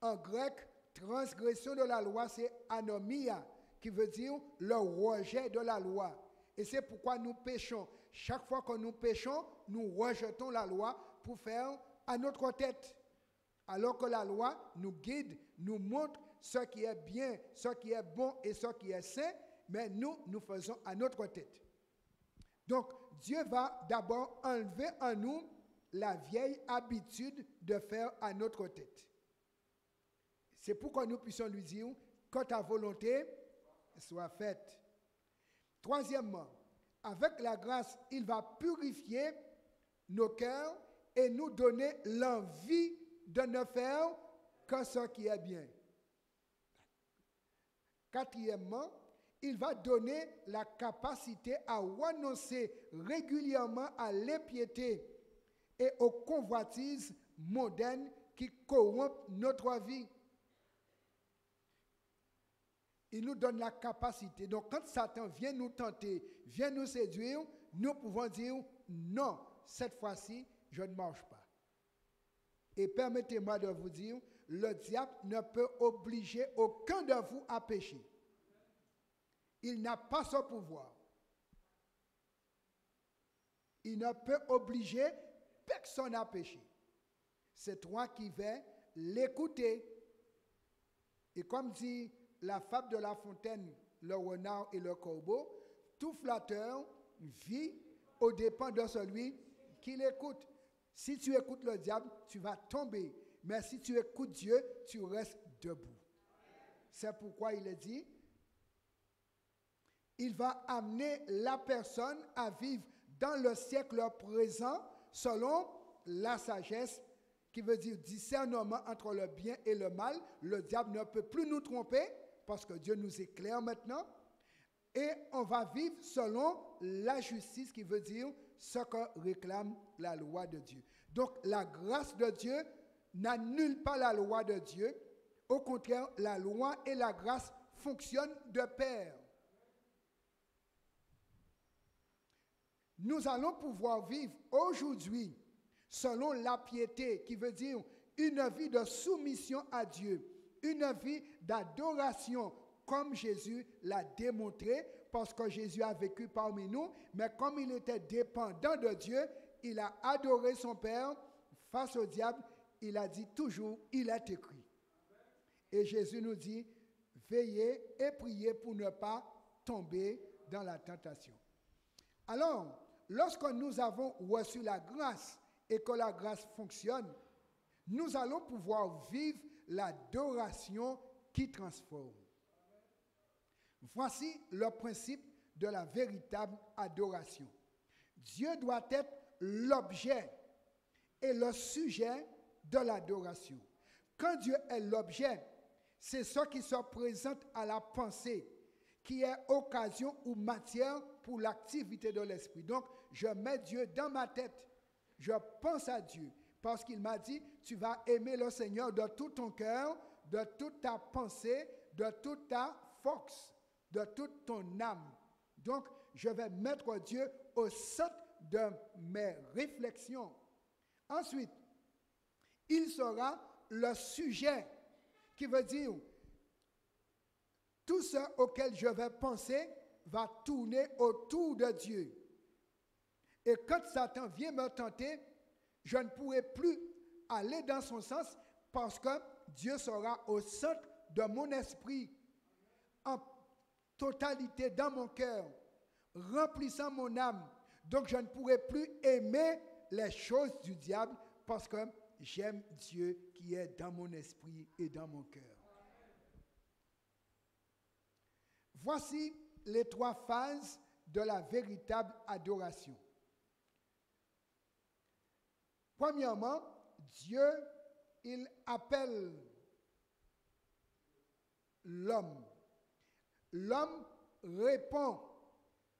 Speaker 5: En grec, transgression de la loi, c'est anomia, qui veut dire le rejet de la loi. Et c'est pourquoi nous péchons. Chaque fois que nous péchons, nous rejetons la loi pour faire à notre tête. Alors que la loi nous guide, nous montre ce qui est bien, ce qui est bon et ce qui est sain, mais nous faisons à notre tête. Donc, Dieu va d'abord enlever en nous la vieille habitude de faire à notre tête. C'est pourquoi nous puissions lui dire que ta volonté soit faite. Troisièmement, avec la grâce, il va purifier nos cœurs et nous donner l'envie de ne faire que ce qui est bien. Quatrièmement, il va donner la capacité à renoncer régulièrement à l'impiété et aux convoitises mondaines qui corrompent notre vie. Il nous donne la capacité. Donc, quand Satan vient nous tenter, vient nous séduire, nous pouvons dire non, cette fois-ci, je ne marche pas. Et permettez-moi de vous dire, le diable ne peut obliger aucun de vous à pécher. Il n'a pas ce pouvoir. Il ne peut obliger personne à pécher. C'est toi qui vas l'écouter. Et comme dit la fable de La Fontaine, le renard et le corbeau, tout flatteur vit aux dépens de celui qui l'écoute. Si tu écoutes le diable, tu vas tomber. Mais si tu écoutes Dieu, tu restes debout. C'est pourquoi il est dit, il va amener la personne à vivre dans le siècle présent selon la sagesse, qui veut dire discernement entre le bien et le mal. Le diable ne peut plus nous tromper parce que Dieu nous éclaire maintenant. Et on va vivre selon la justice, qui veut dire ce que réclame la loi de Dieu. Donc la grâce de Dieu n'annule pas la loi de Dieu. Au contraire, la loi et la grâce fonctionnent de pair. Nous allons pouvoir vivre aujourd'hui selon la piété, qui veut dire une vie de soumission à Dieu, une vie d'adoration, comme Jésus l'a démontré, parce que Jésus a vécu parmi nous, mais comme il était dépendant de Dieu, il a adoré son Père face au diable. Il a dit toujours, il est écrit. Et Jésus nous dit, veillez et priez pour ne pas tomber dans la tentation. Alors, lorsque nous avons reçu la grâce et que la grâce fonctionne, nous allons pouvoir vivre l'adoration qui transforme. Voici le principe de la véritable adoration. Dieu doit être l'objet et le sujet de l'adoration. Quand Dieu est l'objet, c'est ce qui se présente à la pensée, qui est occasion ou matière pour l'activité de l'esprit. Donc, je mets Dieu dans ma tête. Je pense à Dieu parce qu'il m'a dit, tu vas aimer le Seigneur de tout ton cœur, de toute ta pensée, de toute ta force, de toute ton âme. Donc, je vais mettre Dieu au centre de mes réflexions. Ensuite, il sera le sujet, qui veut dire tout ce auquel je vais penser va tourner autour de Dieu. Et quand Satan vient me tenter, je ne pourrai plus aller dans son sens parce que Dieu sera au centre de mon esprit, en totalité dans mon cœur, remplissant mon âme. Donc je ne pourrai plus aimer les choses du diable parce que j'aime Dieu qui est dans mon esprit et dans mon cœur. Voici les 3 phases de la véritable adoration. Premièrement, Dieu, il appelle l'homme. L'homme répond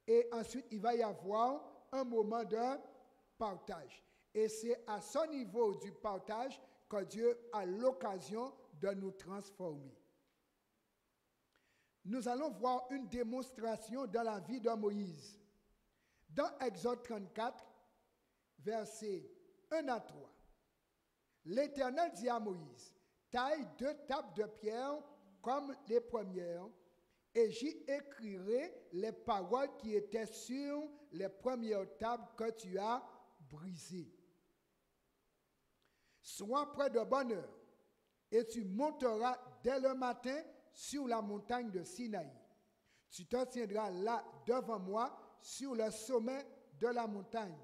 Speaker 5: et ensuite il va y avoir un moment de partage. Et c'est à ce niveau du partage que Dieu a l'occasion de nous transformer. Nous allons voir une démonstration dans la vie de Moïse. Dans Exode 34, versets 1 à 3. L'Éternel dit à Moïse, taille 2 tables de pierre comme les premières, et j'y écrirai les paroles qui étaient sur les premières tables que tu as brisées. Sois près de bonne heure, et tu monteras dès le matin sur la montagne de Sinaï. Tu te tiendras là devant moi sur le sommet de la montagne.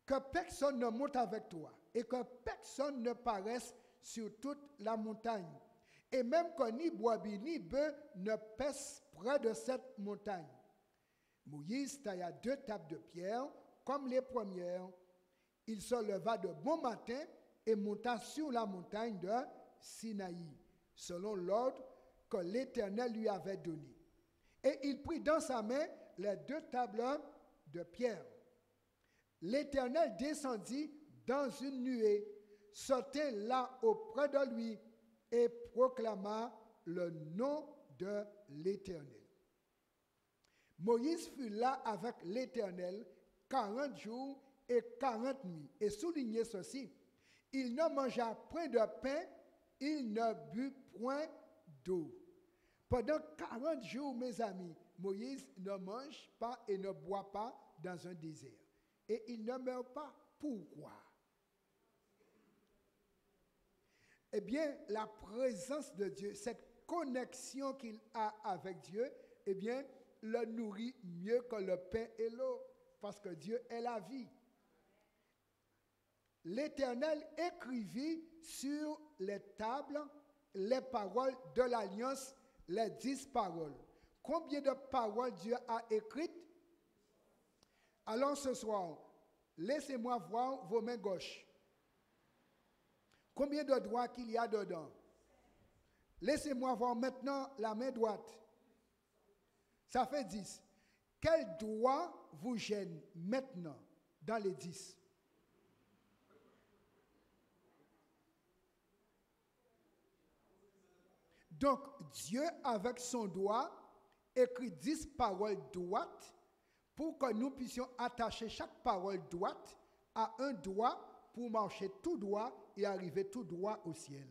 Speaker 5: Que personne ne monte avec toi et que personne ne paraisse sur toute la montagne. Et même que ni brebis ni bœufs ne paissent près de cette montagne. Moïse tailla 2 tables de pierre comme les premières. Il se leva de bon matin et monta sur la montagne de Sinaï, selon l'ordre que l'Éternel lui avait donné. Et il prit dans sa main les 2 tables de pierre. L'Éternel descendit dans une nuée, se tint là auprès de lui et proclama le nom de l'Éternel. Moïse fut là avec l'Éternel 40 jours et 40 nuits. Et soulignez ceci, il ne mangea point de pain, il ne but point d'eau. Pendant 40 jours, mes amis, Moïse ne mange pas et ne boit pas dans un désert. Et il ne meurt pas. Pourquoi? Eh bien, la présence de Dieu, cette connexion qu'il a avec Dieu, eh bien, le nourrit mieux que le pain et l'eau, parce que Dieu est la vie. L'Éternel écrivit sur les tables les paroles de l'Alliance, les 10 paroles. Combien de paroles Dieu a écrites? Alors ce soir, laissez-moi voir vos mains gauches. Combien de doigts qu'il y a dedans? Laissez-moi voir maintenant la main droite. Ça fait 10. Quel doigt vous gêne maintenant dans les 10? Donc, Dieu, avec son doigt, écrit 10 paroles droites pour que nous puissions attacher chaque parole droite à un doigt pour marcher tout droit et arriver tout droit au ciel.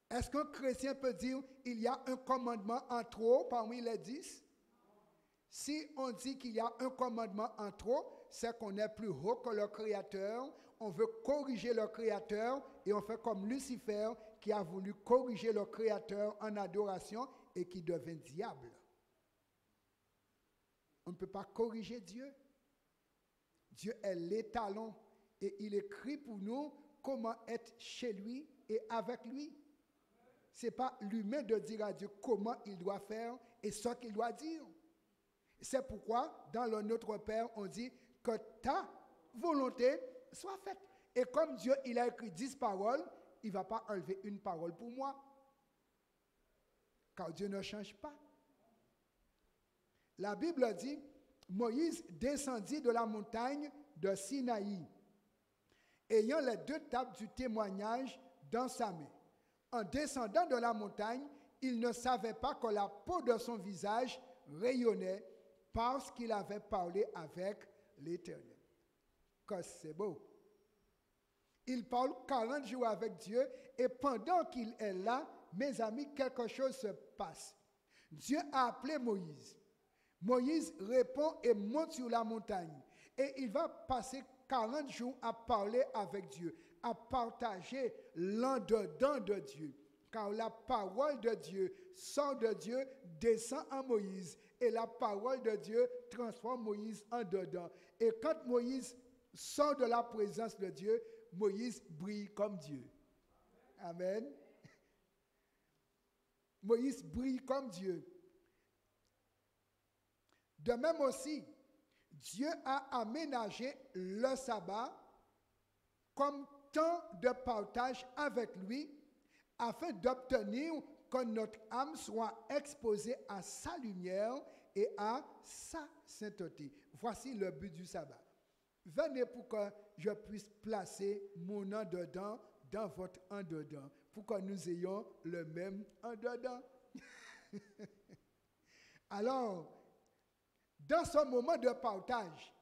Speaker 5: Est-ce qu'un chrétien peut dire il y a un commandement en trop parmi les 10? Si on dit qu'il y a un commandement en trop, c'est qu'on est plus haut que le Créateur, on veut corriger le Créateur et on fait comme Lucifer qui a voulu corriger le Créateur en adoration et qui devint diable. On ne peut pas corriger Dieu. Dieu est l'étalon et il écrit pour nous comment être chez lui et avec lui. Ce n'est pas l'humain de dire à Dieu comment il doit faire et ce qu'il doit dire. C'est pourquoi, dans le Notre Père, on dit que ta volonté soit faite. Et comme Dieu, il a écrit 10 paroles, il ne va pas enlever une parole pour moi. Car Dieu ne change pas. La Bible dit, Moïse descendit de la montagne de Sinaï, ayant les 2 tables du témoignage dans sa main. En descendant de la montagne, il ne savait pas que la peau de son visage rayonnait parce qu'il avait parlé avec l'Éternel. Que c'est beau. Il parle 40 jours avec Dieu et pendant qu'il est là, mes amis, quelque chose se passe. Dieu a appelé Moïse. Moïse répond et monte sur la montagne. Et il va passer 40 jours à parler avec Dieu, à partager l'en-dedans de Dieu. Car la parole de Dieu sort de Dieu, descend en Moïse. Et la parole de Dieu transforme Moïse en dedans. Et quand Moïse sort de la présence de Dieu, Moïse brille comme Dieu. Amen. Moïse brille comme Dieu. De même aussi, Dieu a aménagé le sabbat comme temps de partage avec lui afin d'obtenir que notre âme soit exposée à sa lumière et à sa sainteté. Voici le but du sabbat. Venez pour que je puisse placer mon en dedans dans votre en dedans, pour que nous ayons le même en dedans. Alors, dans ce moment de partage,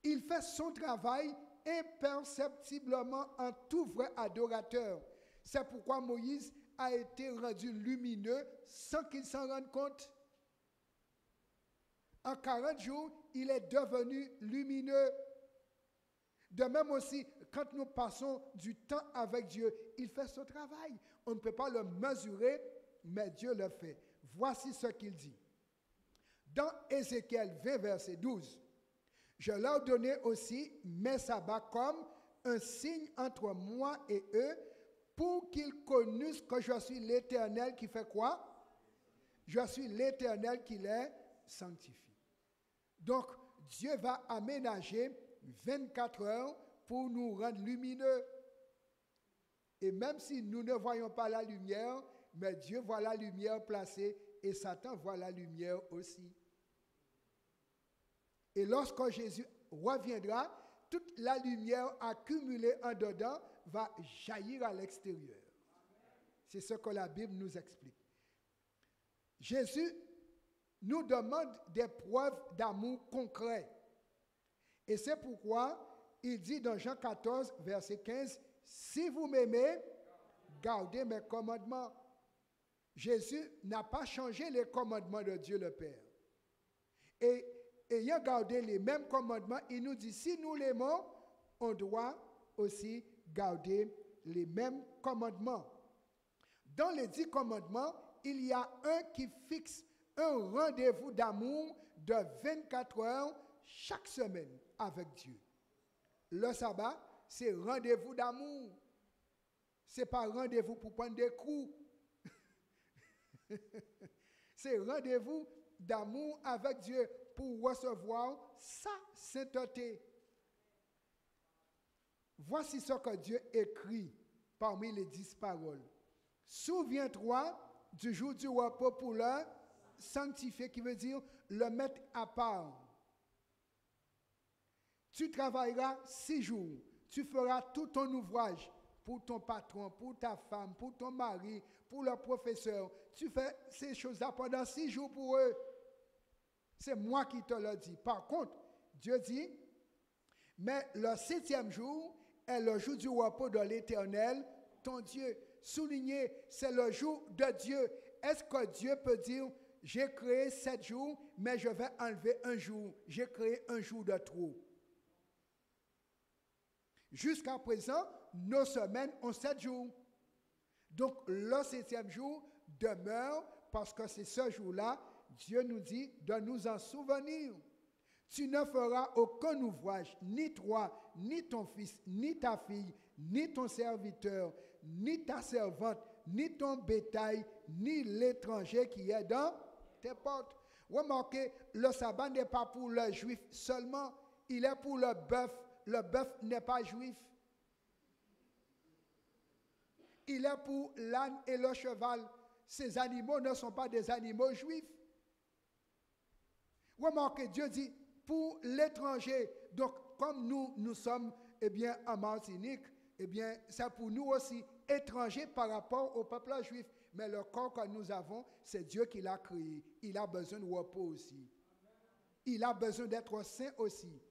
Speaker 5: il fait son travail imperceptiblement en tout vrai adorateur. C'est pourquoi Moïse a été rendu lumineux sans qu'il s'en rende compte. En 40 jours, il est devenu lumineux. De même aussi, quand nous passons du temps avec Dieu, il fait son travail. On ne peut pas le mesurer, mais Dieu le fait. Voici ce qu'il dit. Dans Ézéchiel 20, verset 12, « Je leur donnai aussi mes sabbats comme un signe entre moi et eux, pour qu'ils connussent que je suis l'Éternel qui fait quoi? Je suis l'Éternel qui les sanctifie. » Donc, Dieu va aménager 24 heures pour nous rendre lumineux. Et même si nous ne voyons pas la lumière, mais Dieu voit la lumière placée et Satan voit la lumière aussi. Et lorsque Jésus reviendra, toute la lumière accumulée en dedans va jaillir à l'extérieur. C'est ce que la Bible nous explique. Jésus nous demande des preuves d'amour concret. Et c'est pourquoi il dit dans Jean 14, verset 15, « Si vous m'aimez, gardez mes commandements. » Jésus n'a pas changé les commandements de Dieu le Père. Et ayant gardé les mêmes commandements, il nous dit, si nous l'aimons, on doit aussi garder les mêmes commandements. Dans les 10 commandements, il y a un qui fixe un rendez-vous d'amour de 24 heures chaque semaine avec Dieu. Le sabbat, c'est rendez-vous d'amour. Ce n'est pas rendez-vous pour prendre des coups. C'est rendez-vous d'amour avec Dieu pour recevoir sa sainteté. Voici ce que Dieu écrit parmi les 10 paroles. Souviens-toi du jour du repos pour le sanctifier, qui veut dire le mettre à part. Tu travailleras 6 jours, tu feras tout ton ouvrage, pour ton patron, pour ta femme, pour ton mari, pour le professeur. Tu fais ces choses-là pendant 6 jours pour eux. C'est moi qui te le dis. Par contre, Dieu dit, mais le 7e jour est le jour du repos de l'Éternel, ton Dieu. Souligné, c'est le jour de Dieu. Est-ce que Dieu peut dire, j'ai créé 7 jours, mais je vais enlever un jour. J'ai créé un jour de trop. Jusqu'à présent, nos semaines ont 7 jours. Donc, le 7e jour demeure parce que c'est ce jour-là, Dieu nous dit de nous en souvenir. Tu ne feras aucun ouvrage, ni toi, ni ton fils, ni ta fille, ni ton serviteur, ni ta servante, ni ton bétail, ni l'étranger qui est dans tes portes. Remarquez, le sabbat n'est pas pour le juif seulement, il est pour le bœuf. Le bœuf n'est pas juif. Il est pour l'âne et le cheval. Ces animaux ne sont pas des animaux juifs. Remarquez, Dieu dit pour l'étranger. Donc, comme nous sommes en Martinique, c'est pour nous aussi étrangers par rapport au peuple juif. Mais le corps que nous avons, c'est Dieu qui l'a créé. Il a besoin de repos aussi. Il a besoin d'être saint aussi.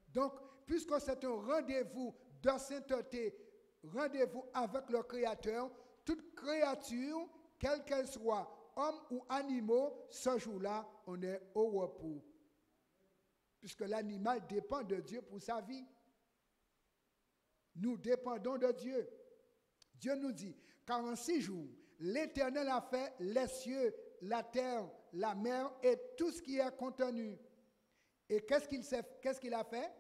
Speaker 5: Donc, puisque c'est un rendez-vous de sainteté, rendez-vous avec le Créateur, toute créature, quelle qu'elle soit, homme ou animaux, ce jour-là, on est au repos. Puisque l'animal dépend de Dieu pour sa vie. Nous dépendons de Dieu. Dieu nous dit, car en 6 jours, l'Éternel a fait les cieux, la terre, la mer et tout ce qui est contenu. Et qu'est-ce qu'il a fait?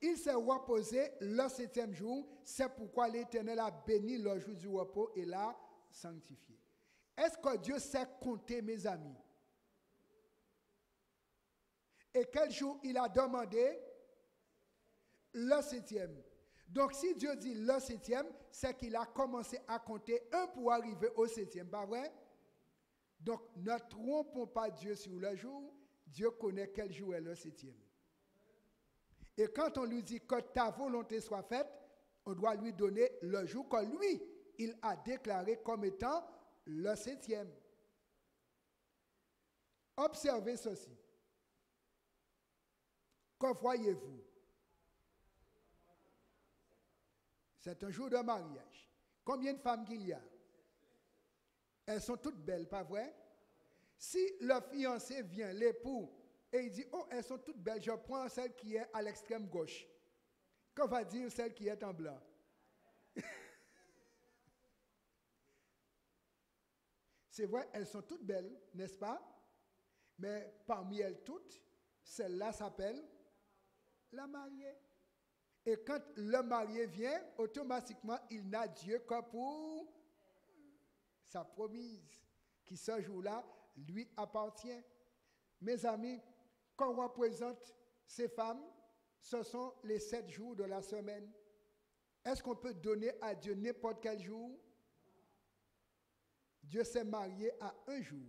Speaker 5: Il s'est reposé le 7e jour. C'est pourquoi l'Éternel a béni le jour du repos et l'a sanctifié. Est-ce que Dieu sait compter, mes amis? Et quel jour il a demandé? Le 7e. Donc si Dieu dit le 7e, c'est qu'il a commencé à compter 1 pour arriver au 7e, pas vrai? Donc ne trompons pas Dieu sur le jour. Dieu connaît quel jour est le 7e. Et quand on lui dit que ta volonté soit faite, on doit lui donner le jour que lui, il a déclaré comme étant le 7e. Observez ceci. Que voyez-vous? C'est un jour de mariage. Combien de femmes qu'il y a? Elles sont toutes belles, pas vrai? Si le fiancé vient, l'époux, et il dit, oh, elles sont toutes belles, je prends celle qui est à l'extrême gauche. Que va dire celle qui est en blanc? C'est vrai, elles sont toutes belles, n'est-ce pas? Mais parmi elles toutes, celle-là s'appelle la mariée. Et quand le marié vient, automatiquement, il n'a Dieu que pour sa promise, qui ce jour-là lui appartient. Mes amis, qu'on représente ces femmes, ce sont les 7 jours de la semaine. Est-ce qu'on peut donner à Dieu n'importe quel jour? Dieu s'est marié à un jour.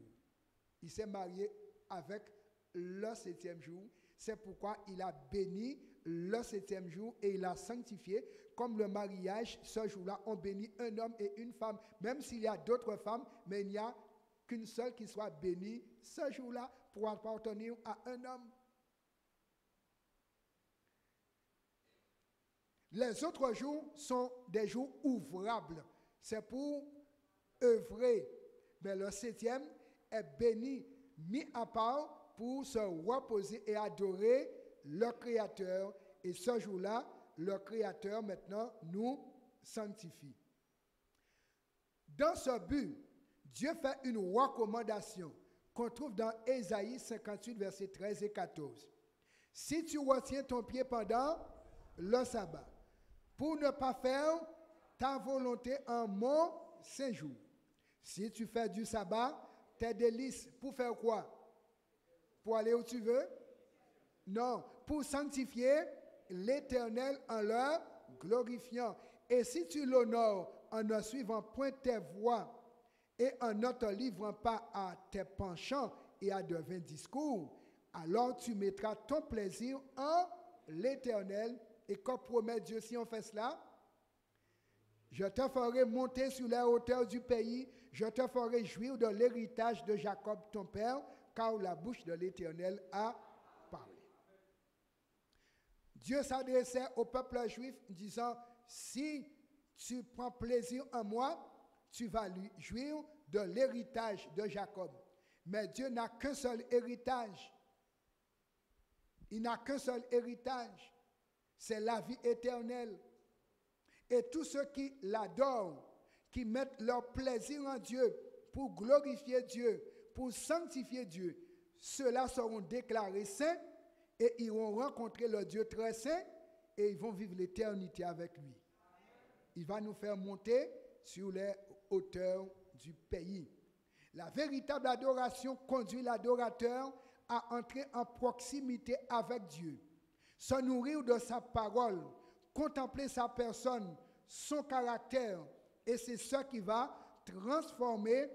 Speaker 5: Il s'est marié avec le 7e jour. C'est pourquoi il a béni le 7e jour et il l'a sanctifié. Comme le mariage, ce jour-là, on bénit un homme et une femme. Même s'il y a d'autres femmes, mais il n'y a qu'une seule qui soit bénie ce jour-là pour appartenir à un homme. Les autres jours sont des jours ouvrables. C'est pour œuvrer. Mais le 7e est béni, mis à part pour se reposer et adorer le Créateur. Et ce jour-là, le Créateur maintenant nous sanctifie. Dans ce but, Dieu fait une recommandation qu'on trouve dans Ésaïe 58, versets 13 et 14. Si tu retiens ton pied pendant le sabbat, pour ne pas faire ta volonté en mon séjour. Si tu fais du sabbat, tes délices, pour faire quoi? Pour aller où tu veux? Non, pour sanctifier l'Éternel en le glorifiant. Et si tu l'honores en ne suivant point tes voies et en ne te livrant pas à tes penchants et à de vains discours, alors tu mettras ton plaisir en l'Éternel. Et que promet Dieu si on fait cela? Je te ferai monter sur les hauteurs du pays, je te ferai jouir de l'héritage de Jacob ton père, car la bouche de l'Éternel a parlé. Dieu s'adressait au peuple juif disant, si tu prends plaisir en moi, tu vas lui jouir de l'héritage de Jacob. Mais Dieu n'a qu'un seul héritage. Il n'a qu'un seul héritage. C'est la vie éternelle. Et tous ceux qui l'adorent, qui mettent leur plaisir en Dieu pour glorifier Dieu, pour sanctifier Dieu, ceux-là seront déclarés saints et ils vont rencontrer le Dieu très saint et ils vont vivre l'éternité avec lui. Il va nous faire monter sur les hauteurs du pays. La véritable adoration conduit l'adorateur à entrer en proximité avec Dieu, se nourrir de sa parole, contempler sa personne, son caractère, et c'est ça qui va transformer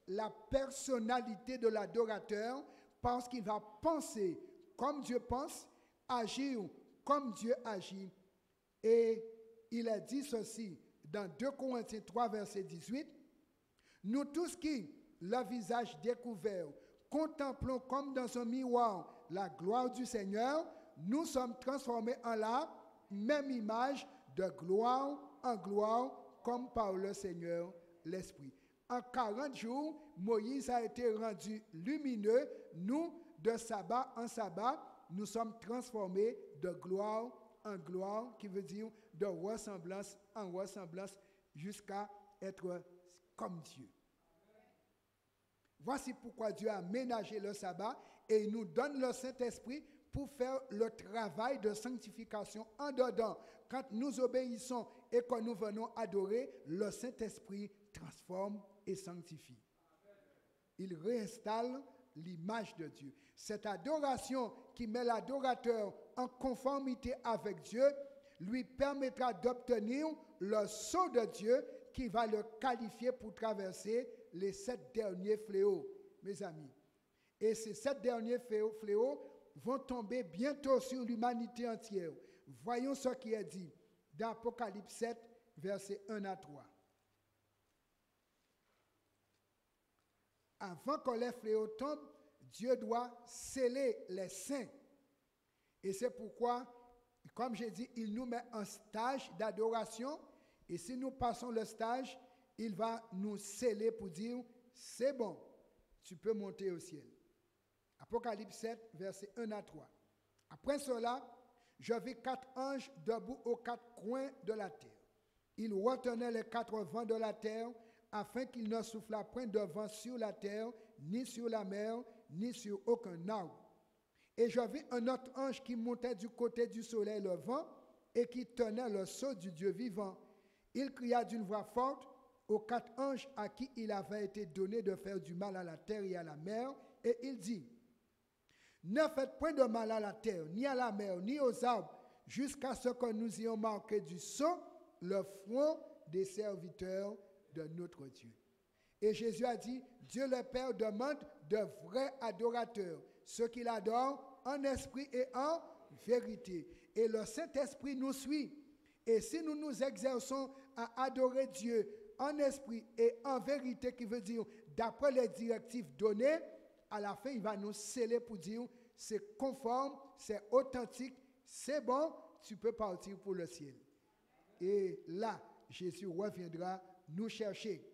Speaker 5: la personnalité de l'adorateur parce qu'il va penser comme Dieu pense, agir comme Dieu agit. Et il a dit ceci dans 2 Corinthiens 3, verset 18, « Nous tous qui, le visage découvert, contemplons comme dans un miroir la gloire du Seigneur, nous sommes transformés en la même image de gloire en gloire, comme par le Seigneur l'Esprit. » En 40 jours, Moïse a été rendu lumineux. Nous, de sabbat en sabbat, nous sommes transformés de gloire en gloire, qui veut dire de ressemblance en ressemblance, jusqu'à être comme Dieu. Voici pourquoi Dieu a ménagé le sabbat et il nous donne le Saint-Esprit pour faire le travail de sanctification en dedans. Quand nous obéissons et que nous venons adorer, le Saint-Esprit transforme et sanctifie. Il réinstalle l'image de Dieu. Cette adoration qui met l'adorateur en conformité avec Dieu lui permettra d'obtenir le sceau de Dieu qui va le qualifier pour traverser les 7 derniers fléaux, mes amis. Et ces 7 derniers fléaux vont tomber bientôt sur l'humanité entière. Voyons ce qui est dit dans Apocalypse 7, versets 1 à 3. Avant que les fléaux tombent, Dieu doit sceller les saints. Et c'est pourquoi, comme j'ai dit, il nous met un stage d'adoration. Et si nous passons le stage, il va nous sceller pour dire, c'est bon, tu peux monter au ciel. Apocalypse 7, versets 1 à 3. Après cela, je vis 4 anges debout aux 4 coins de la terre. Ils retenaient les 4 vents de la terre, afin qu'il ne soufflât point de vent sur la terre, ni sur la mer, ni sur aucun arbre. Et je vis un autre ange qui montait du côté du soleil levant et qui tenait le sceau du Dieu vivant. Il cria d'une voix forte aux 4 anges à qui il avait été donné de faire du mal à la terre et à la mer, et il dit, « Ne faites point de mal à la terre, ni à la mer, ni aux arbres, jusqu'à ce que nous ayons marqué du sceau le front des serviteurs de notre Dieu. » Et Jésus a dit, Dieu le Père demande de vrais adorateurs, ceux qui l'adorent en esprit et en vérité. Et le Saint-Esprit nous suit. Et si nous nous exerçons à adorer Dieu en esprit et en vérité, qui veut dire d'après les directives données, à la fin, il va nous sceller pour dire c'est conforme, c'est authentique, c'est bon, tu peux partir pour le ciel. Et là, Jésus reviendra nous chercher.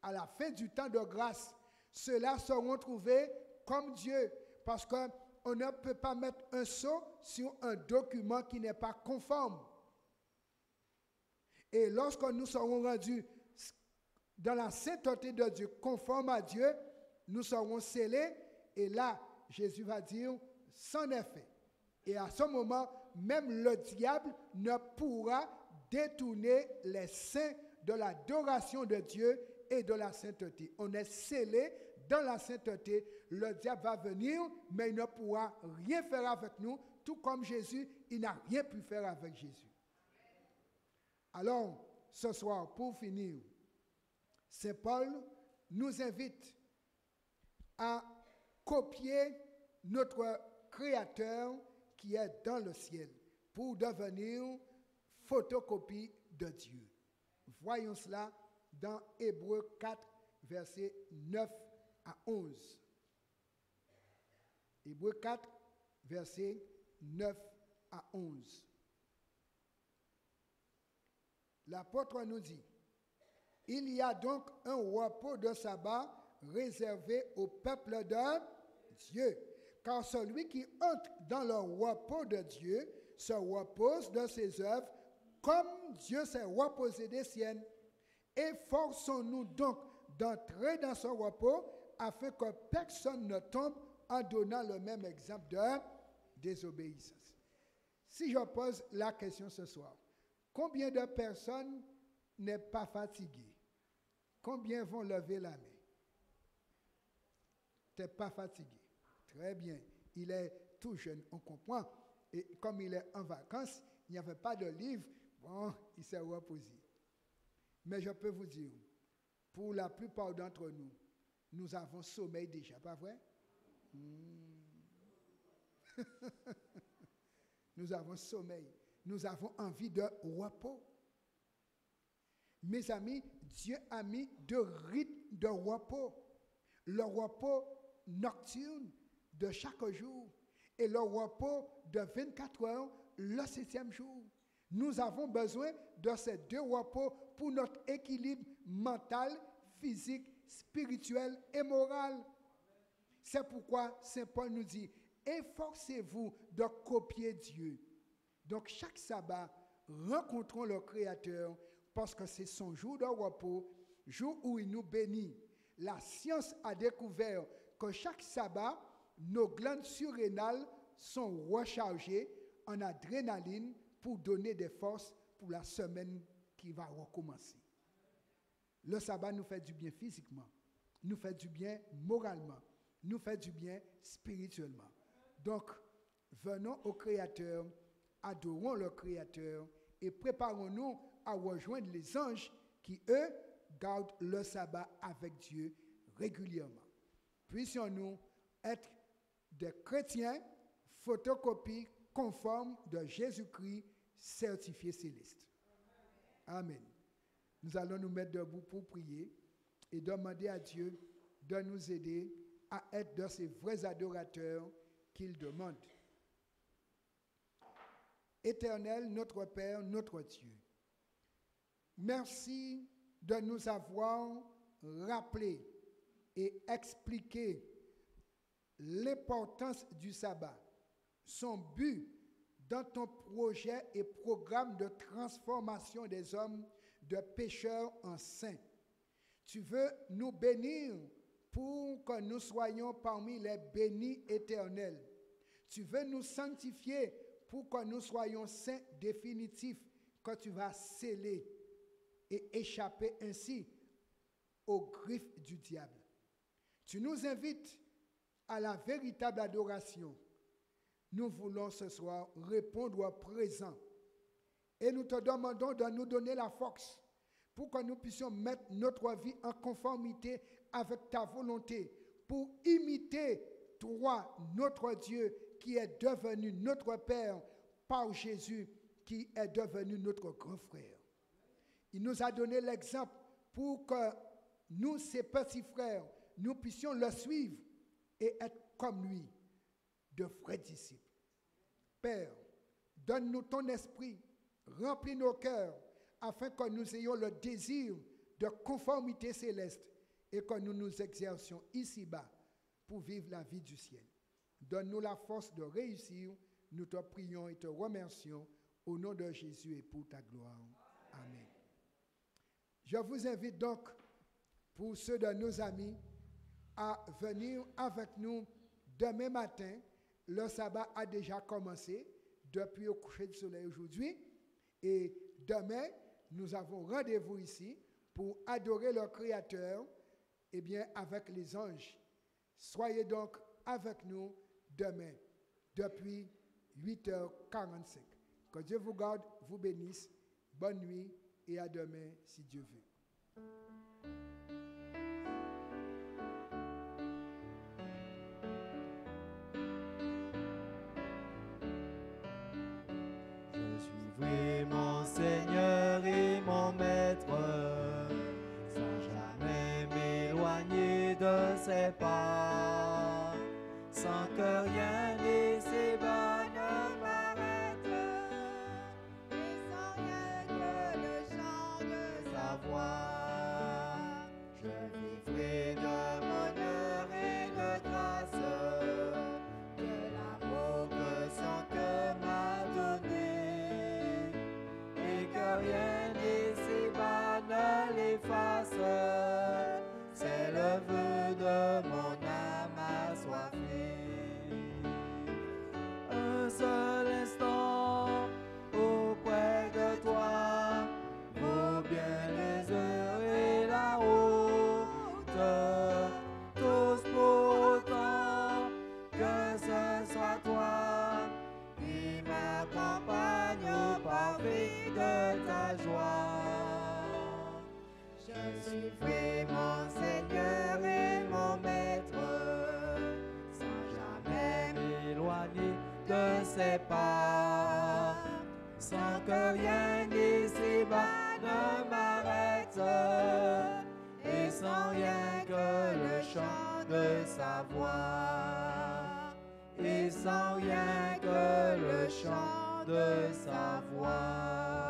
Speaker 5: À la fin du temps de grâce, ceux-là seront trouvés comme Dieu, parce qu'on ne peut pas mettre un sceau sur un document qui n'est pas conforme. Et lorsque nous serons rendus dans la sainteté de Dieu, conforme à Dieu, nous serons scellés, et là, Jésus va dire, c'en est fait. Et à ce moment, même le diable ne pourra détourner les saints de l'adoration de Dieu et de la sainteté. On est scellé dans la sainteté. Le diable va venir, mais il ne pourra rien faire avec nous, tout comme Jésus, il n'a rien pu faire avec Jésus. Alors, ce soir, pour finir, Saint Paul nous invite à copier notre Créateur qui est dans le ciel pour devenir photocopie de Dieu. Voyons cela dans Hébreux 4, versets 9 à 11. Hébreux 4, versets 9 à 11. L'apôtre nous dit, il y a donc un repos de sabbat réservé au peuple de Dieu. Car celui qui entre dans le repos de Dieu se repose de ses œuvres comme Dieu s'est reposé des siennes. Efforçons-nous donc d'entrer dans ce repos afin que personne ne tombe en donnant le même exemple de désobéissance. Si je pose la question ce soir, combien de personnes n'est pas fatiguées? Combien vont lever la main? Tu n'es pas fatigué. Très bien. Il est tout jeune, on comprend. Et comme il est en vacances, il n'y avait pas de livre. Bon, il s'est reposé. Mais je peux vous dire, pour la plupart d'entre nous, nous avons sommeil déjà, pas vrai? Nous avons sommeil. Nous avons envie de repos. Mes amis, Dieu a mis deux rythmes de repos. Le repos nocturne de chaque jour et le repos de 24 heures le 7e jour. Nous avons besoin de ces deux repos pour notre équilibre mental, physique, spirituel et moral. C'est pourquoi Saint Paul nous dit, efforcez-vous de copier Dieu. Donc chaque sabbat, rencontrons le Créateur parce que c'est son jour de repos, jour où il nous bénit. La science a découvert que chaque sabbat, nos glandes surrénales sont rechargées en adrénaline pour donner des forces pour la semaine qui va recommencer. Le sabbat nous fait du bien physiquement, nous fait du bien moralement, nous fait du bien spirituellement. Donc, venons au Créateur, adorons le Créateur et préparons-nous à rejoindre les anges qui, eux, gardent le sabbat avec Dieu régulièrement. Puissions-nous être des chrétiens photocopies conformes de Jésus-Christ certifié céleste. Amen. Nous allons nous mettre debout pour prier et demander à Dieu de nous aider à être de ces vrais adorateurs qu'il demande. Éternel, notre Père, notre Dieu, merci de nous avoir rappelé et expliqué l'importance du sabbat, son but dans ton projet et programme de transformation des hommes de pécheurs en saints. Tu veux nous bénir pour que nous soyons parmi les bénis éternels. Tu veux nous sanctifier pour que nous soyons saints définitifs, que tu vas sceller et échapper ainsi aux griffes du diable. Tu nous invites à la véritable adoration. Nous voulons ce soir répondre présent et nous te demandons de nous donner la force pour que nous puissions mettre notre vie en conformité avec ta volonté, pour imiter toi, notre Dieu, qui est devenu notre Père par Jésus, qui est devenu notre grand frère. Il nous a donné l'exemple pour que nous, ses petits frères, nous puissions le suivre et être comme lui, de vrais disciples. Père, donne-nous ton esprit, remplis nos cœurs, afin que nous ayons le désir de conformité céleste et que nous nous exercions ici-bas pour vivre la vie du ciel. Donne-nous la force de réussir. Nous te prions et te remercions au nom de Jésus et pour ta gloire. Amen. Je vous invite donc, pour ceux de nos amis, à venir avec nous demain matin. Le sabbat a déjà commencé depuis au coucher du soleil aujourd'hui. Et demain, nous avons rendez-vous ici pour adorer le Créateur, eh bien, avec les anges. Soyez donc avec nous demain, depuis 8h45. Que Dieu vous garde, vous bénisse. Bonne nuit et à demain, si Dieu veut.
Speaker 1: Je suis mon Seigneur et mon Maître. ses pas, sans que rien ici-bas ne m'arrête, et sans rien que le chant de sa voix, je vivrai de bonheur et de grâce, de l'amour que son cœur m'a donné, et que rien ici-bas ne l'efface. C'est le vœu de mon âme assoiffée. Un seul instant auprès de toi vaut bien les heures et la route. Tous pour autant que ce soit toi qui m'accompagne au pavé de ta joie. Je suivrai mon Seigneur et mon Maître, sans jamais m'éloigner de ses pas, sans que rien ici-bas ne m'arrête, et sans rien que le chant de sa voix, et sans rien que le chant de sa voix.